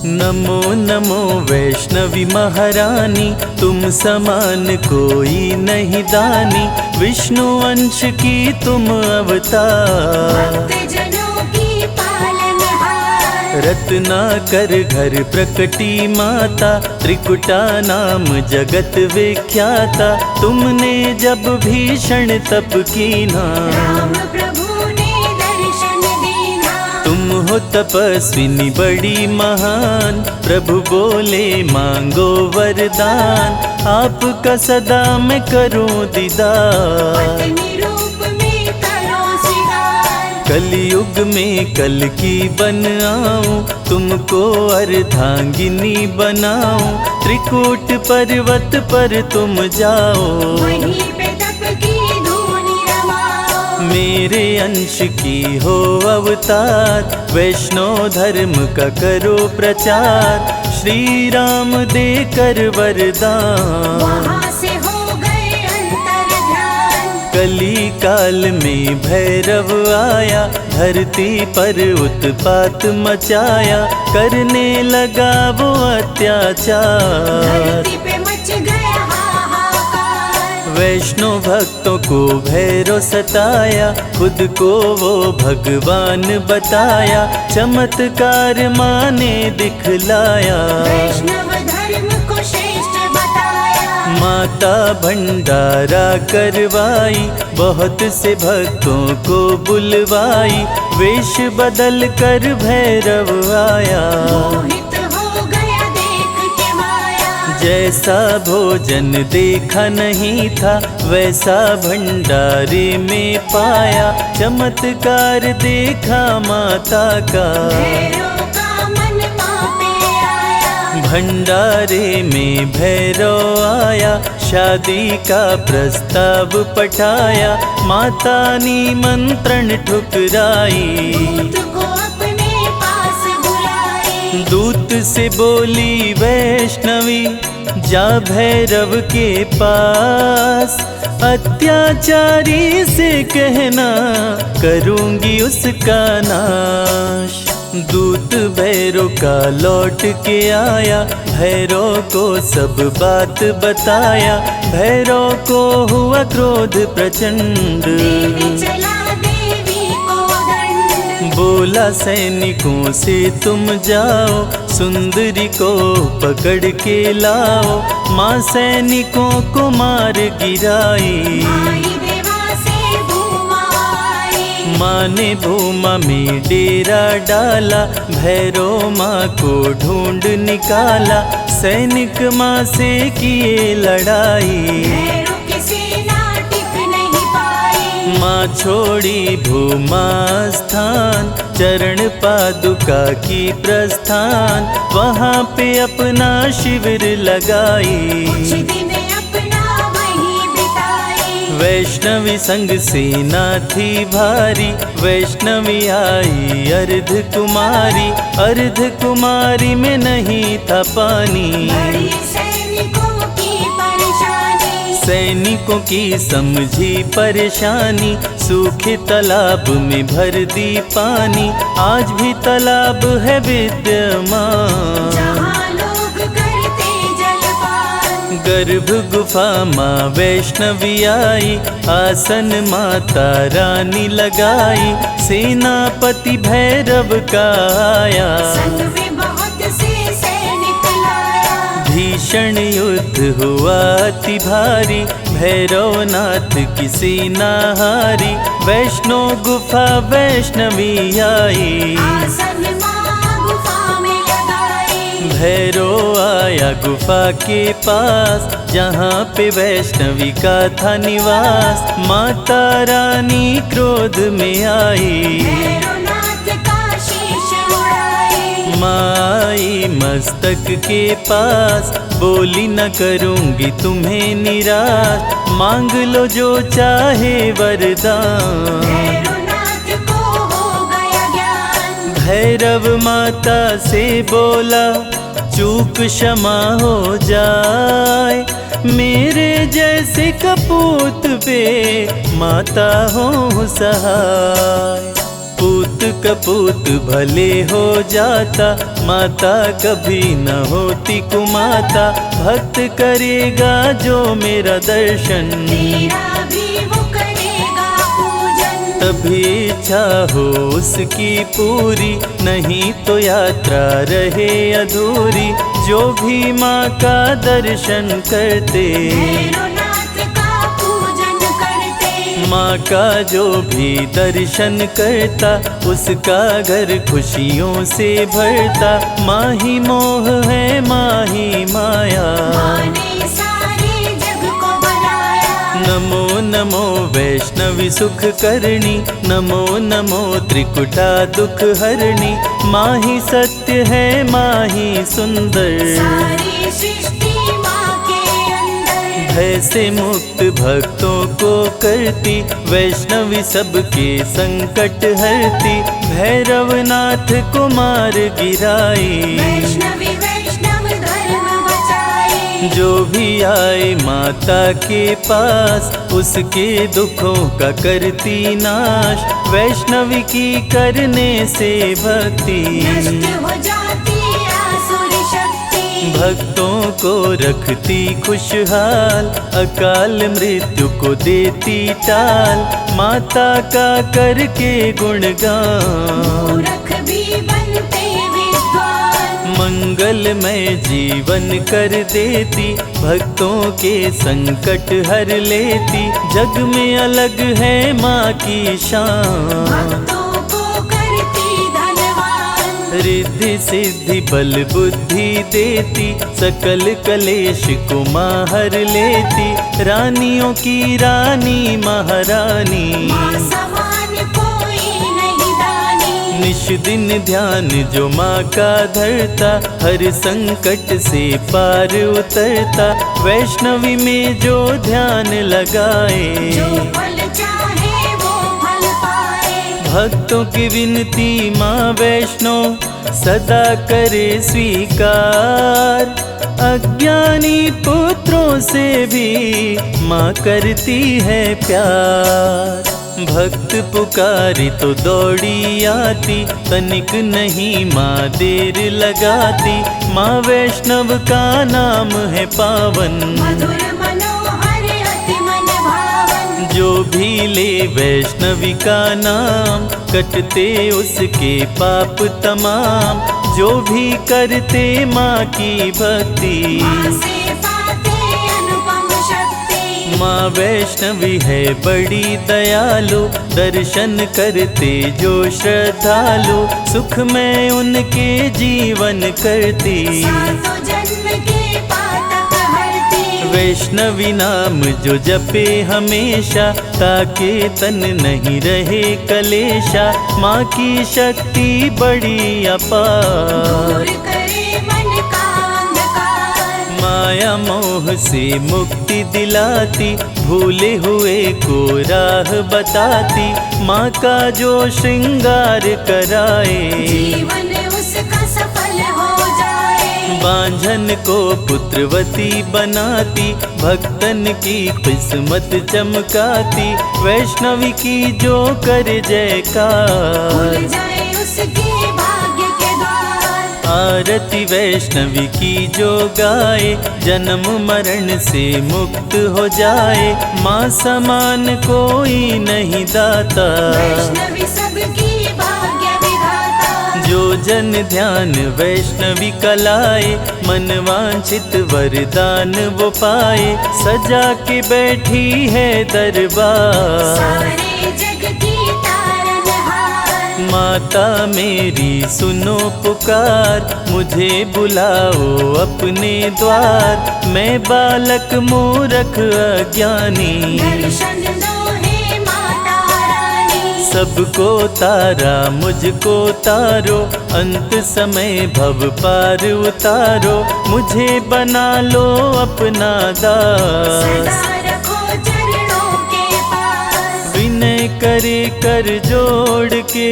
नमो नमो वैष्णवी महारानी, तुम समान कोई नहीं दानी, विष्णु अंश की तुम अवतार। भक्तजनों की पालनहार। रत्नाकर घर प्रकटी माता, त्रिकुटा नाम जगत विख्याता, तुमने जब भीषण तप कीना, राम प्रभु ने दर्शन दीना। तुम हो तपस्विनी बड़ी महान, प्रभु बोले मांगो वरदान, आपका सदा मैं करूं दीदार। पत्नी रूप में करो सिंगार। कलयुग में कल की बन आऊं, तुमको अर्धांगिनी बनाऊं, त्रिकूट पर्वत पर तुम जाओ, वहीं पे तप की धूनी रमाओ। मेरे अंश की हो अवतार, वैष्णव धर्म का करो प्रचार, श्री राम देकर वरदान। वहाँ से हो गए अंतर ध्यान। कली काल में भैरव आया, धरती पर उत्पात मचाया, करने लगा वो अत्याचार। धरती पे मच गया हाहाकार। वैष्णव भक्तों को भैरव सताया, खुद को वो भगवान बताया, चमत्कार माँ ने दिखलाया। वैष्णव धर्म को श्रेष्ठ बताया। माता भंडारा करवाई, बहुत से भक्तों को बुलवाई, वेश बदल कर भैरव आया। मोहित हो गया देख के जैसा भोजन देखा नहीं था वैसा भंडारे में पाया, चमत्कार देखा माता का। भैरव का मन माँ पे आया, भंडारे में भैरव आया, शादी का प्रस्ताव पठाया, माता निमंत्रण ठुकराई। दूत को अपने पास बुलाई, दूत से बोली वैष्णवी, जा भैरव के पास, अत्याचारी से कहना करूंगी उसका नाश। दूत भैरव का लौट के आया, भैरव को सब बात बताया, भैरव को हुआ क्रोध प्रचंड। देने चला देवी को दंड, बोला सैनिकों से तुम जाओ, सुंदरी को पकड़ के लाओ, माँ सैनिकों को मार गिराई। आई देवा से भूमा आई, माँ ने भूमा में डेरा डाला, भैरव माँ को ढूंढ निकाला, सैनिक माँ से किए लड़ाई। भैरव की सेना टिक नहीं पाई, माँ छोड़ी भूमा स्थान, चरण पादुका की प्रस्थान, वहाँ पे अपना शिविर लगाई। कुछ दिन अपना वहीं बिताई, वैष्णवी संग सेना थी भारी, वैष्णवी आई अर्ध कुमारी, अर्ध कुमारी में नहीं था पानी। बड़ी सैनिकों की परेशानी, सैनिकों की समझी परेशानी, सूखे तालाब में भर दी पानी, आज भी तालाब है विद्यमान। जहाँ लोग करते जलपान, गर्भ गुफा माँ वैष्णवी आई, आसन माता रानी लगाई, सेनापति भैरव का आया। संग में बहुत से सैनिक लाया, भीषण युद्ध हुआ अति भारी, भैरवनाथ की सेना हारी, वैष्णो गुफा वैष्णवी आई। आसन माँ गुफा में लगाई, भैरव आया गुफा के पास, जहाँ पे वैष्णवी का था निवास, माता रानी क्रोध में आई। भैरवनाथ का शीश उड़ाई, माई मस्तक के पास, बोली न करूंगी तुम्हें निराश, मांग लो जो चाहे वरदान। भैरवनाथ को हो गया ज्ञान, भैरव माता से बोला, चूक क्षमा हो जाए, मेरे जैसे कपूत पे माता हो सहाय। पूत कपूत भले हो जाता, माता कभी न होती कुमाता, भक्त करेगा जो मेरा दर्शन, तेरा भी वो करेगा पूजन। तभी इच्छा हो उसकी पूरी, नहीं तो यात्रा रहे अधूरी, जो भी माँ का दर्शन करते, भैरवनाथ का पूजन करते, माँ का जो भी दर्शन करता, उसका घर खुशियों से भरता। माँ ही मोह है, माँ ही माया, माँ ने सारे जग को बनाया। नमो नमो वैष्णवी सुख करणी, नमो नमो त्रिकुटा दुख हरणी, माँ ही सत्य है, माँ ही सुंदर, सारी सृष्टि माँ के अंदर। भय से मुक्त भक्तों को करती, वैष्णवी सबके संकट हरती, भैरवनाथ को मार गिराई। वैष्णवी वैष्णव धर्म बचाई, जो भी आए माता के पास, उसके दुखों का करती नाश, वैष्णवी की करने से भक्ति, नष्ट हो जाती आसुर शक्ति। भक्तों को रखती खुशहाल, अकाल मृत्यु को देती टाल, माता का करके गुणगान, मूर्ख भी बनते विद्वान। मंगलमय जीवन कर देती, भक्तों के संकट हर लेती, जग में अलग है माँ की शान। भक्तों को करती धनवान, रिद्धि सिद्धि बल बुद्धि देती, सकल कलेश को माहर लेती, रानियों की रानी महारानी। माँ समान कोई नहीं दानी। निश दिन ध्यान जो माँ का धरता, हर संकट से पार उतरता, वैष्णवी में जो ध्यान लगाए, जो फल चाहे वो फल पाए। भक्तों की विनती माँ वैष्णो सदा करे स्वीकार, अज्ञानी पुत्रों से भी माँ करती है प्यार। भक्त पुकारी तो दौड़ी आती, तनिक नहीं माँ देर लगाती, माँ वैष्णव का नाम है पावन, मधुर मनोहर अति मन भावन। जो भी ले वैष्णवी का नाम, कटते उसके पाप तमाम, जो भी करते माँ की भक्ति, माँ से पाते अनुपम शक्ति। माँ वैष्णवी है बड़ी दयालु, दर्शन करते जो श्रद्धालु, सुख में उनके जीवन करती, सातों जन्म के पातक हरती। वैष्णवी नाम जो जपे हमेशा, ताके तन नहीं रहे कलेशा, माँ की शक्ति बड़ी अपार। दूर करे मन का अंधकार। माया मोह से मुक्ति दिलाती, भूले हुए को राह बताती, माँ का जो श्रृंगार कराए, जीवन उसका सफल हो जाए। बांझन को पुत्रवती बनाती, भक्तन की किस्मत चमकाती, वैष्णवी की जो कर जयकार, खुल जाए उसके भाग्य के द्वार। आरती वैष्णवी की जो गाए, जन्म मरण से मुक्त हो जाए, माँ समान कोई नहीं दाता, वैष्णवी सबकी भाग्य विधाता। जो जन ध्यान वैष्णवी कलाए, मन वांछित वरदान वो पाए, सजा के बैठी है दरबार, सारे जग की तारनहार। माता मेरी सुनो पुकार, मुझे बुलाओ अपने द्वार, मैं बालक मूरख अज्ञानी, दर्शन दो हे माता रानी। सबको तारा मुझको तारो, अंत समय भव पार उतारो, मुझे बना लो अपना दास, सदा रखो चरणों के पास। विनय करे कर जोड़ के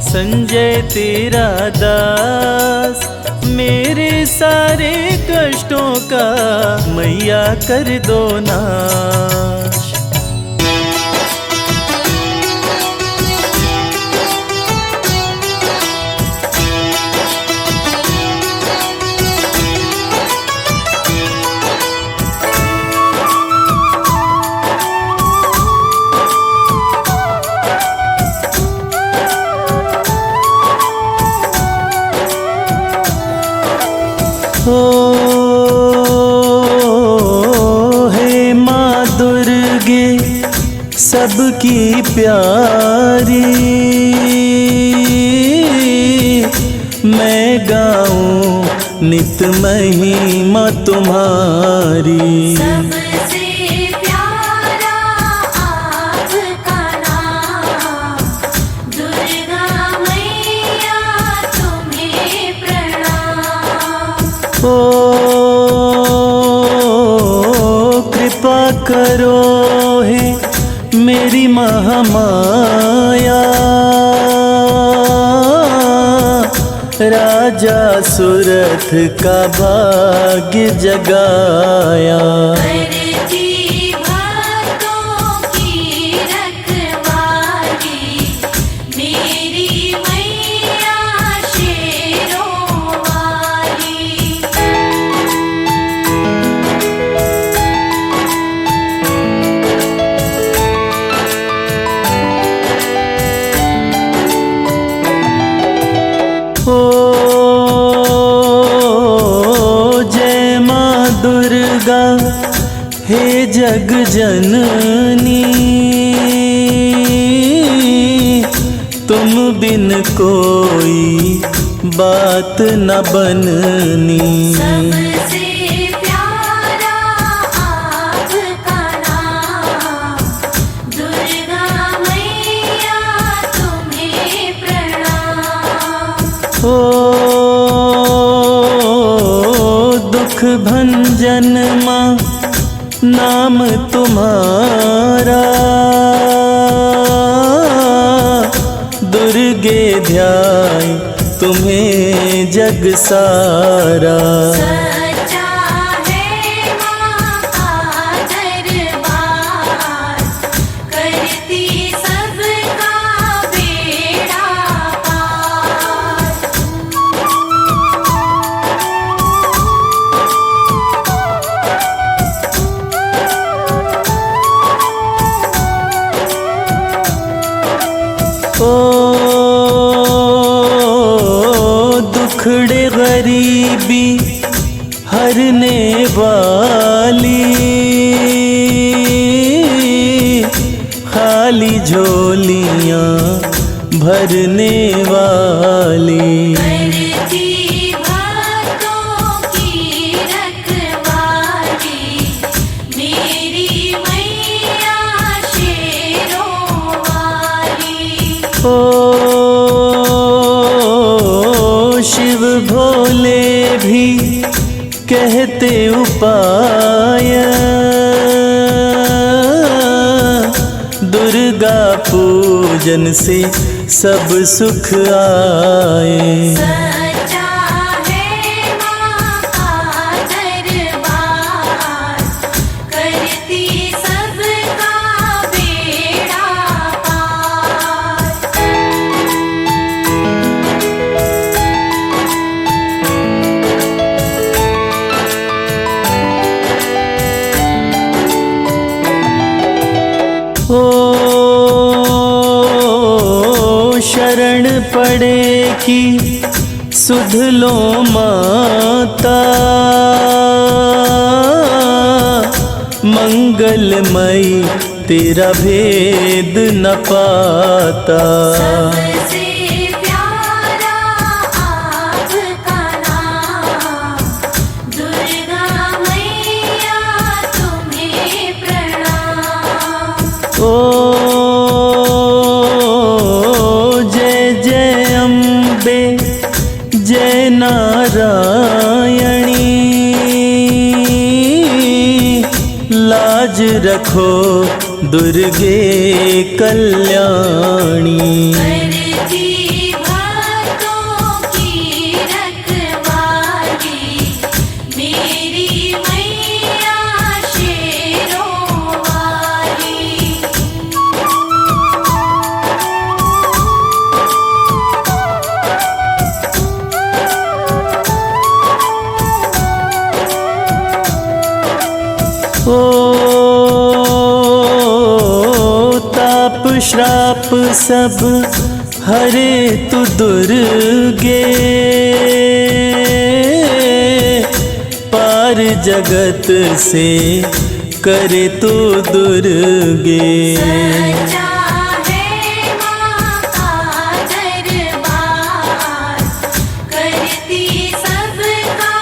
संजय तेरा दास, मेरे सारे कष्टों का मैया कर दो नाश। हे माँ दुर्गे सबकी प्यारी, मैं गाऊं नित महिमा तुम्हारी। सबसे प्यारा आपका नाम, दुर्गा मैया तुम्हें प्रणाम। कृपा करो हे मेरी महामाया, राजा सुरथ का भाग्य जगाया। करती भक्तों की रखवाली, मेरी मैया शेरों वाली। जय माँ दुर्गा हे जग जननी, तुम बिन कोई बात न बननी। सबसे प्यारा आपका नाम, दुर्गा मैया तुम्हें प्रणाम। ओ दुख भंजन माँ नाम तुम्हारा, दुर्गे ध्याय तुम्हें जग सारा। सच्चा है माँ का दरबार, करती सबका बेड़ा पार। ओ दुखड़े गरीबी हरने वाली, खाली झोलियाँ भरने वाली। करती भक्तों की रखवाली, मेरी मैया शेरों वाली। ओ शिव भोले भी कहते उपाय, दुर्गा पूजन से सब सुख आए। सच्चा है माँ का दरबार, करती सबका बेड़ा पार। ओ शरण पड़े कि सुध लो माता, मंगलमयी तेरा भेद न पाता। सबसे प्यारा आपका नाम, दुर्गा मैया तुम्हें प्रणाम। ओ जय जय अम्बे जय नारायणी, लाज रखो दुर्गे कल्याणी। करती भक्तों की रखवाली, मेरी मैया शेरों वाली। ओ ताप श्राप सब हरे तु दुर्गे, पार जगत से करे तू दुर्गे। सच्चा है माँ का दरबार, करती सबका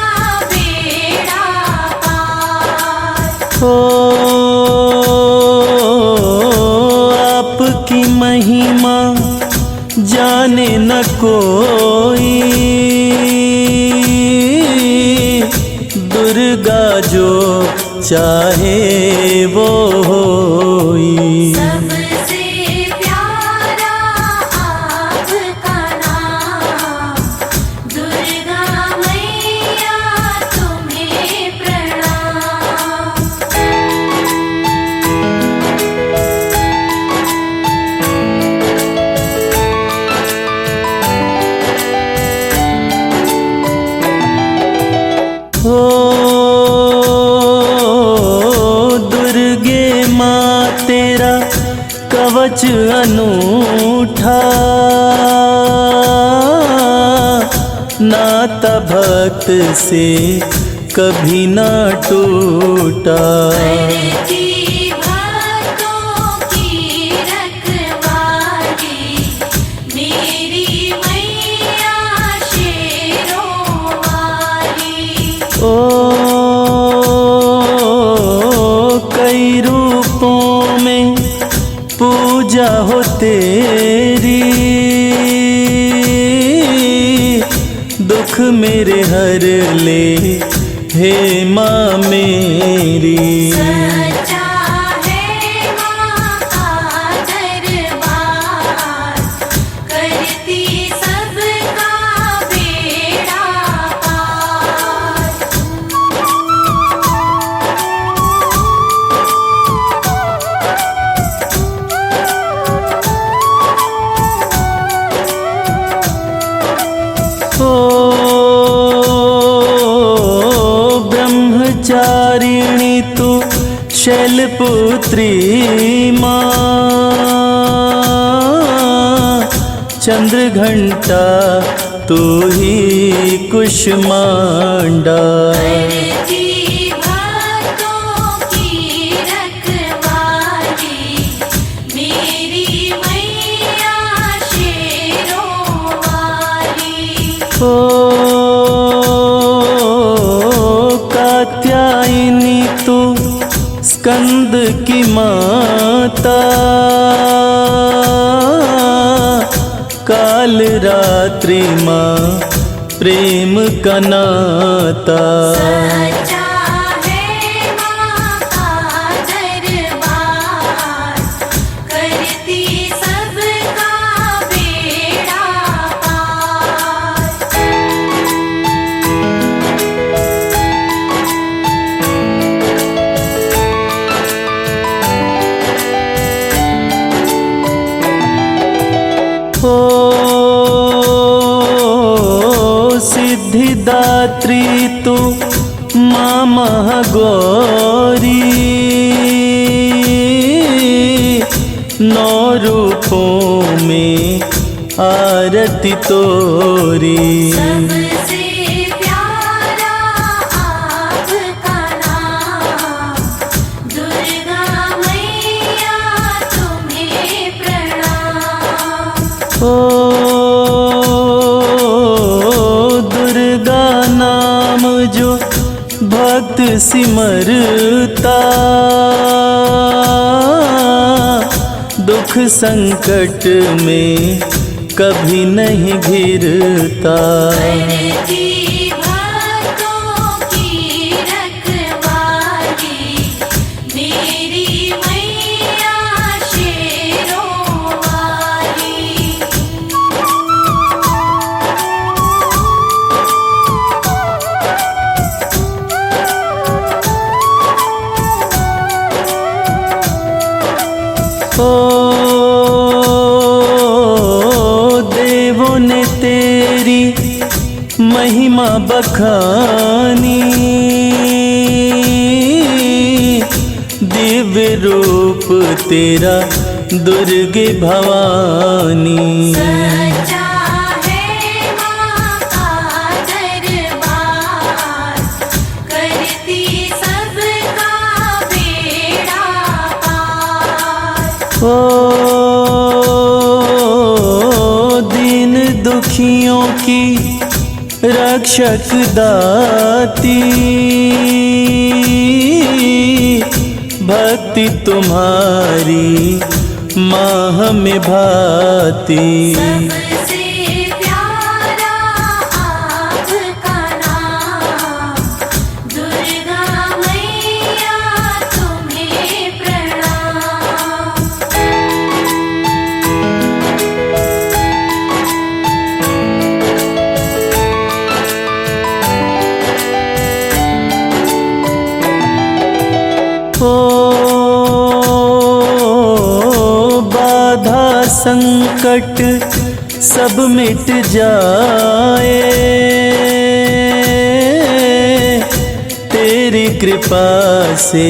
बेड़ा पार। ओ आपकी महिमा जाने न कोई, दुर्गा जो चाहे वो होई। सबसे प्यारा आपका नाम, दुर्गा मैया तुम्हें प्रणाम। तेरा कवच अनूठा, नाता भक्त से कभी ना टूटा। करती भक्तों की रखवाली, मेरी मैया शेरों ओ कई रूपों में पूजा हो तेरी, दुख मेरे हर ले हे माँ मेरी। सच्चा है माँ का दरबार, करती सबका बेड़ा पार। ब्रह्मचारिणी तू शैलपुत्री माँ, चंद्रघंटा तू ही कुष्मांडा। करती भक्तों की रखवाली, मेरी मैया शेरों वाली। कात्यायनी तू स्कंद की माता, काल रात्रि माँ प्रेम का नाता। सच्चा है माँ का दरबार, करती सबका बेड़ा पार। सिद्धिदात्री तू माँ महागौरी, नौ रूपों में आरती तोरी। सबसे प्यारा आपका नाम, दुर्गा मैया तुम्हें प्रणाम। दुर्गा नाम जो भक्त सिमरता, दुख संकट में कभी नहीं घिरता। करती भक्तों की रखवाली, मेरी मैया शेरों वाली। देवों ने तेरी महिमा बखानी, दिव्य रूप तेरा दुर्गे भवानी। सच्चा है माँ का दरबार, करती सबका बेड़ा पार। दीन दुखियों की रक्षक दाती, भक्ति तुम्हारी माँ हमें भाती। सबसे प्यारा आपका नाम, दुर्गा मैया तुम्हें प्रणाम। बाधा संकट सब मिट जाए, तेरी कृपा से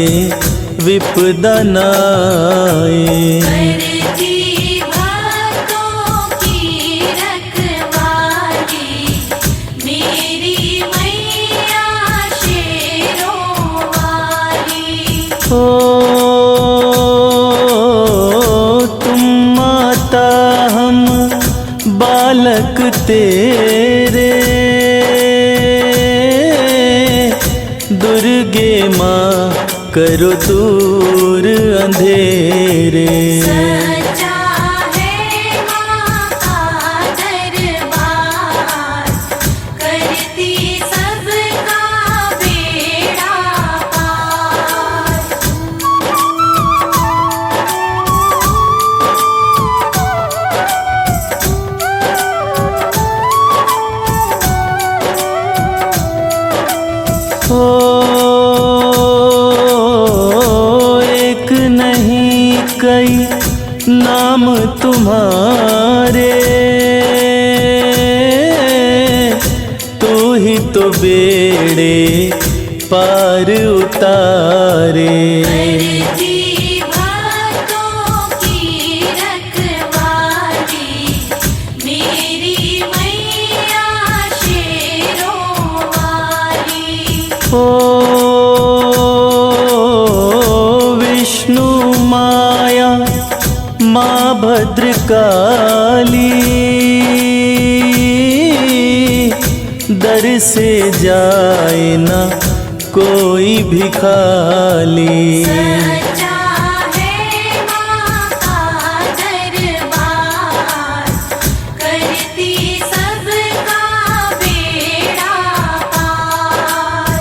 विपदा न आए। करती भक्तों की रखवाली, मेरी मैया शेरों वाली। तुम माता हम बालक तेरे, दुर्गे माँ करो दूर अंधेरे। सच्चा है माँ का दरबार, करती सबका बेड़ा पार। एक नहीं कई नाम तुम्हारे, तू ही तो बेड़े पार उतारे। करती भक्तों की रखवाली, मेरी मैया शेरों वाली। विष्णु माया माँ भद्रकाली, दर से जाए ना कोई भी खाली। सच्चा है माँ का दरबार, करती सबका बेड़ा पार।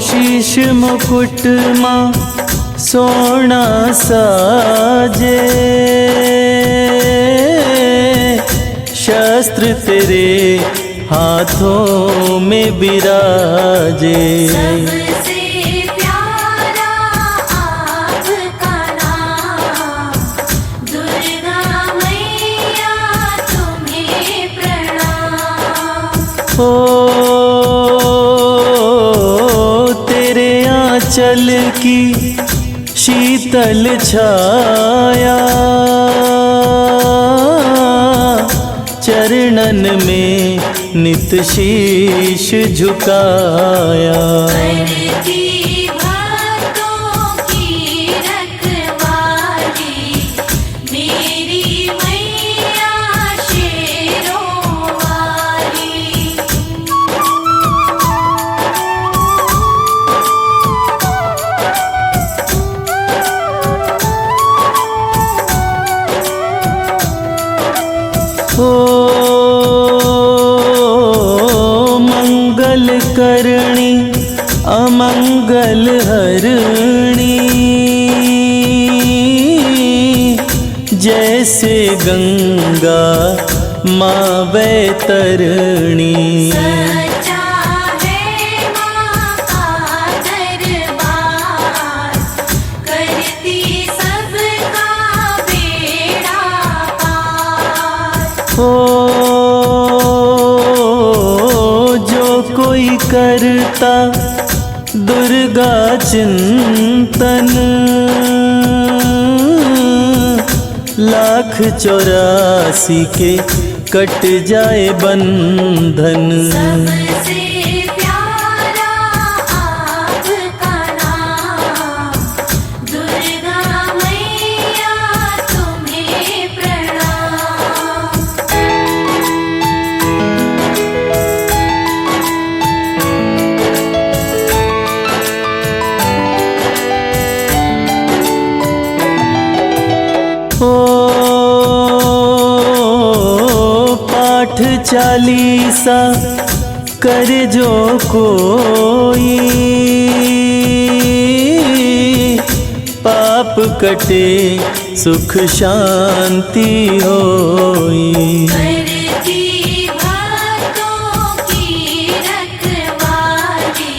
शीश मुकुट माँ सोना साजे, शस्त्र तेरे हाथों में बिराजे। सबसे प्यारा आपका नाम, दुर्गा मैया तुम्हें प्रणाम। तेरे आंचल की शीतल छाया, चरणन में नित शीश झुकाया। करती भक्तों की रखवाली, मेरी मैया शेरों वाली। मंगल करणी अमंगल हरणी, जैसे गंगा माँ वैतरणी। सच्चा है माँ का दरबार, करती सबका बेड़ा पार। जो कोई करता दुर्गा चिंतन, 1,84 के कट जाए बंधन। सबसे प्यारा आपका नाम, दुर्गा मैया तुम्हें प्रणाम। पाठ चालीसा कर जो कोई, पाप कटे सुख शांति होई। करती भक्तों की रखवाली,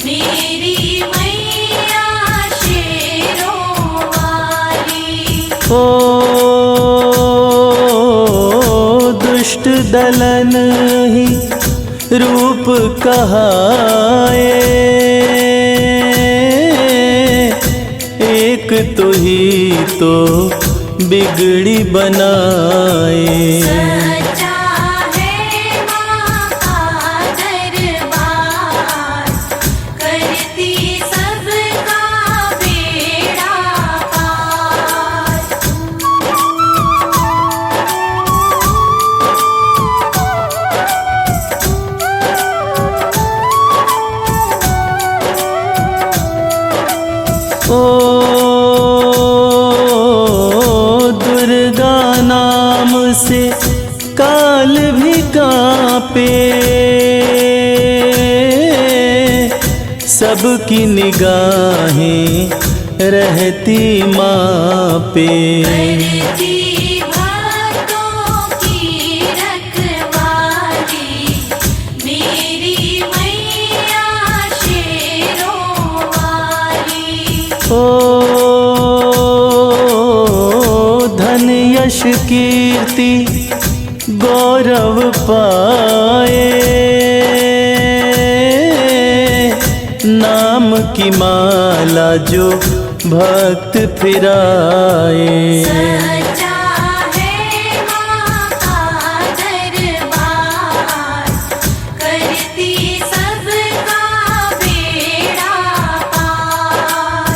मेरी मैया शेरों वाली। दुष्ट दलन ही रूप कहाए, एक तो ही तो बिगड़ी बनाए। सच्चा है माँ का दरबार, काल भी कांपे, सबकी निगाहें रहती माँ पे। करती भक्तों की रखवाली मेरी मैया शेरों वाली। ओ धन यश कीर्ति गौरव पाए, नाम की माला जो भक्त फिराए। सच्चा है माँ का दरबार, करती सबका बेड़ा पार।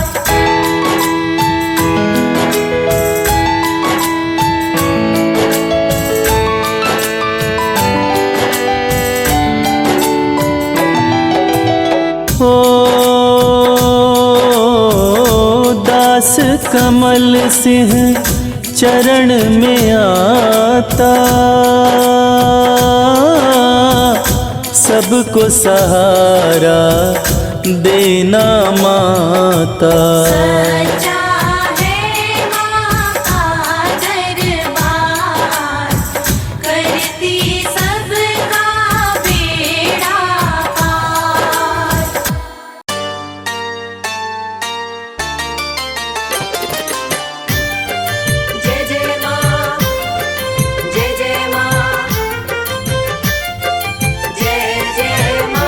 दास कमल सिंह चरण में आता, सबको सहारा देना माता। सच्चा है माँ का दरबार, करती सबका बेड़ा पार। जय जय माँ, जय जय माँ, जय जय माँ।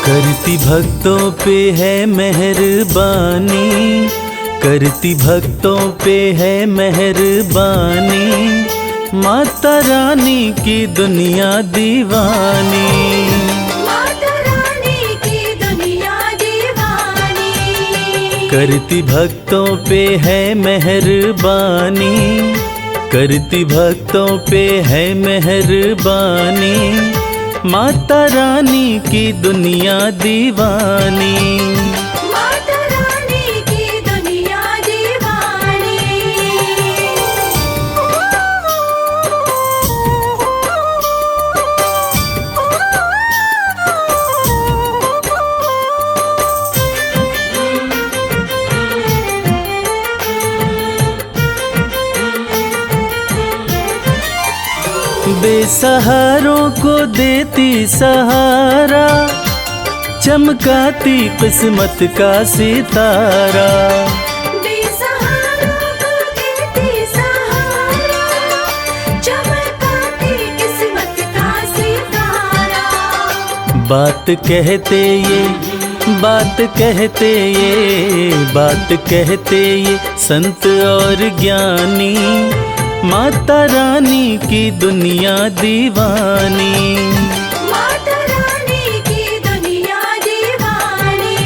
करती भक्तों पे है मेहरबानी, करती भक्तों पे है मेहरबानी, माता रानी की दुनिया दीवानी। माता रानी की दुनिया दीवानी। करती भक्तों पे है मेहरबानी, करती भक्तों पे है मेहरबानी, माता रानी की दुनिया दीवानी। माता रानी की दुनिया दीवानी। बेसहारों को देती सहारा, चमकाती किस्मत का सितारा। बेसहारों को देती सहारा, चमकाती किस्मत का सितारा। बात कहते ये, बात कहते ये, बात कहते ये संत और ज्ञानी, माता रानी की दुनिया दीवानी। माता रानी की दुनिया दीवानी।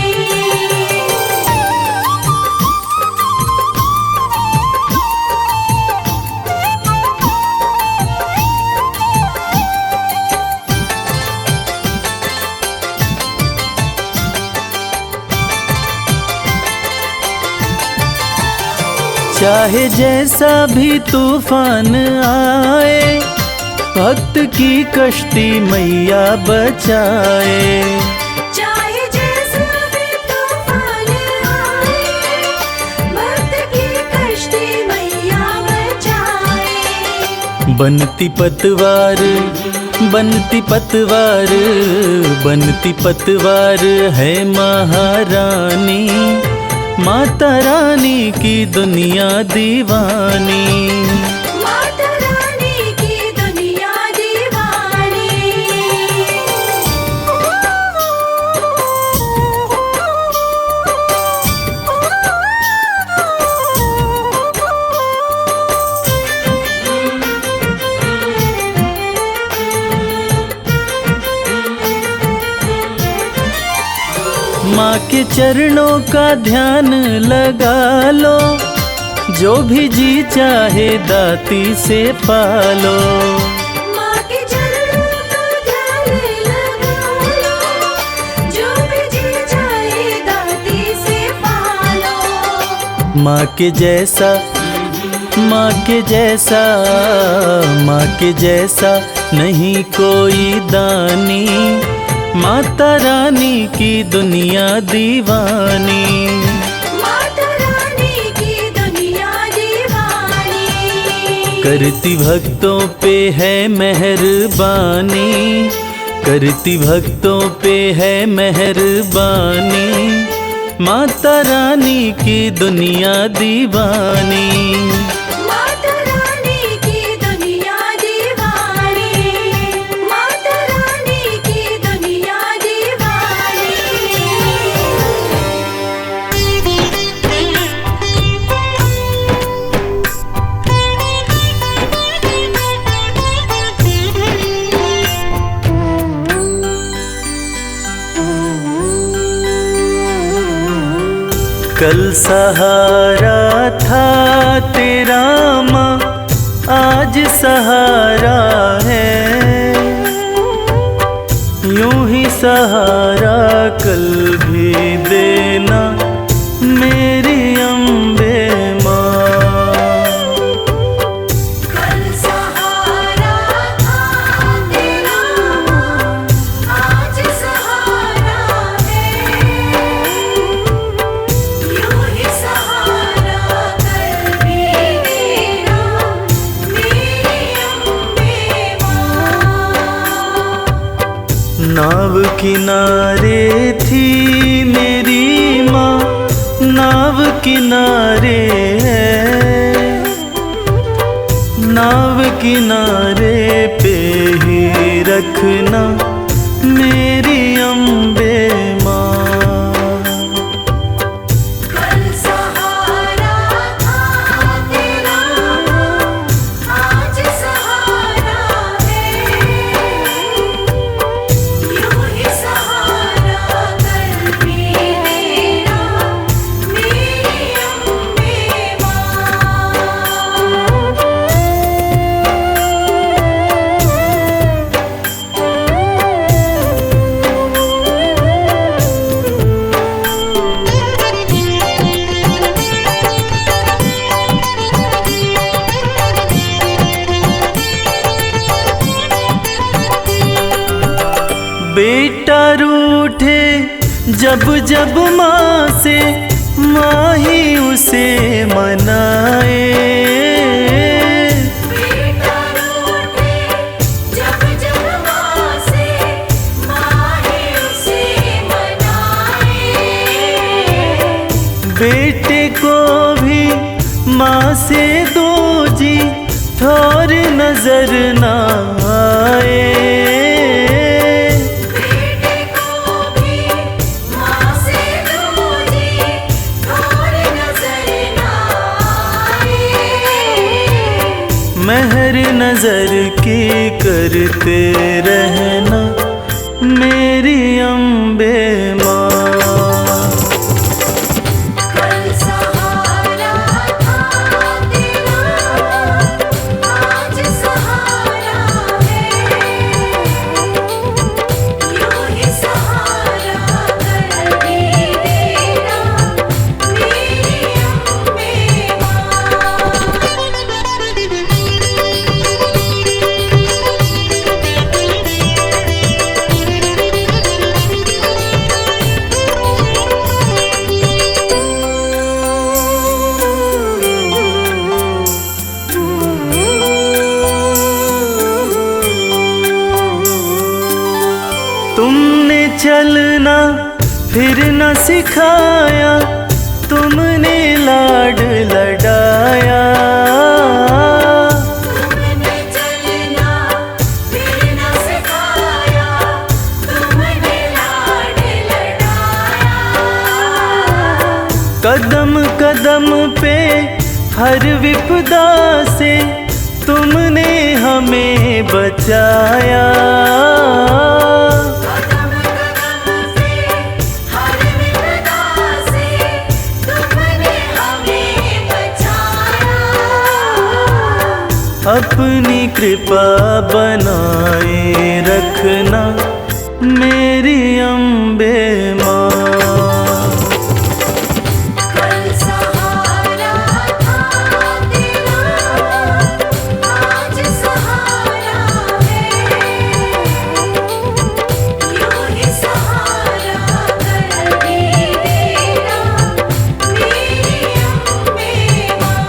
चाहे जैसा भी तूफान आए, भक्त की कश्ती मैया बचाए। चाहे जैसा भी तूफान आए, भक्त की कश्ती मैया बचाए। बनती पतवार, बनती पतवार, बनती पतवार है महारानी, माता रानी की दुनिया दीवानी। माता रानी की दुनिया दीवानी। माँ के चरणों का ध्यान लगा लो, जो भी जी चाहे दाती से पालो। माँ के चरणों को ध्यान लगा लो, जो भी जी चाहे दाती से पालो। माँ के जैसा, माँ के जैसा, माँ के जैसा नहीं कोई दानी, माता रानी की दुनिया दीवानी। माता रानी की दुनिया दीवानी। करती भक्तों पे है मेहरबानी, करती भक्तों पे है मेहरबानी, माता रानी की दुनिया दीवानी। माता रानी की दुनिया दीवानी। माता रानी की दुनिया दीवानी। कल सहारा था तेरा माँ, आज सहारा है, यूं ही सहारा कल भी देना मेरी अम्बे माँ। कल सहारा था तेरा, आज सहारा है, यूं ही सहारा कल भी देना मेरी अम्बे माँ। नाव किनारे थी मेरी माँ, नाव किनारे है, नाव किनारे पे ही रखना मेरी अम्बे माँ। कल सहारा था तेरा, आज सहारा है, यूं ही सहारा कल भी देना मेरी अम्बे माँ। बेटा रूठे जब जब माँ से, माँ ही उसे मनाए। बेटा रूठे जब जब माँ से, माँ ही उसे मनाए। बेटे को भी माँ से दो जी, थोर नजर ना आए। बेटे को भी माँ से दूजी और नजर ना आए। मेहर नजर की करते रहना मेरी अम्बे माँ। कल सहारा था तेरा, आज सहारा है, यूं ही सहारा कल भी देना मेरी अम्बे माँ। तुमने चलना फिर न सिखाया, तुमने लाड लडाया। तुमने चलना फिर न सिखाया, तुमने लाड लडाया। कदम कदम पे हर विपदा से तुमने हमें बचाया। कदम कदम पे हर विपदा से तुमने हमें बचाया। अपनी कृपा बनाए रखना मेरी अम्बे माँ। कल सहारा था तेरा, आज सहारा है, यूं ही सहारा कर भी देना मेरी अम्बे माँ।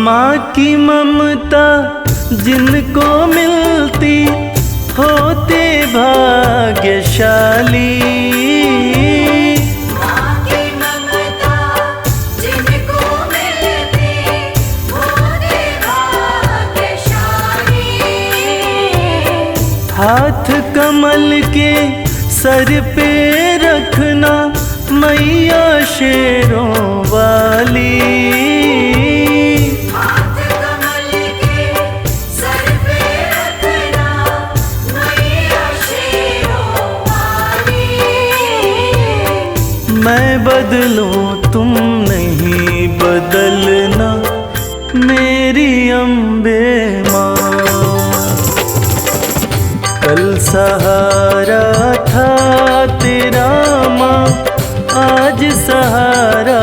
माँ की ममता जिनको मिलती होते भाग्यशाली। माँ की ममता जिनको मिलती होते भाग्यशाली। हाथ कमल के सर पे रखना मैया शेरों वाली। हाथ कमल के सर पे रखना मैया शेरों वाली। मैं बदलूं तुम नहीं बदलना मेरी अम्बे माँ। कल सहारा था तेरा माँ, आज सहारा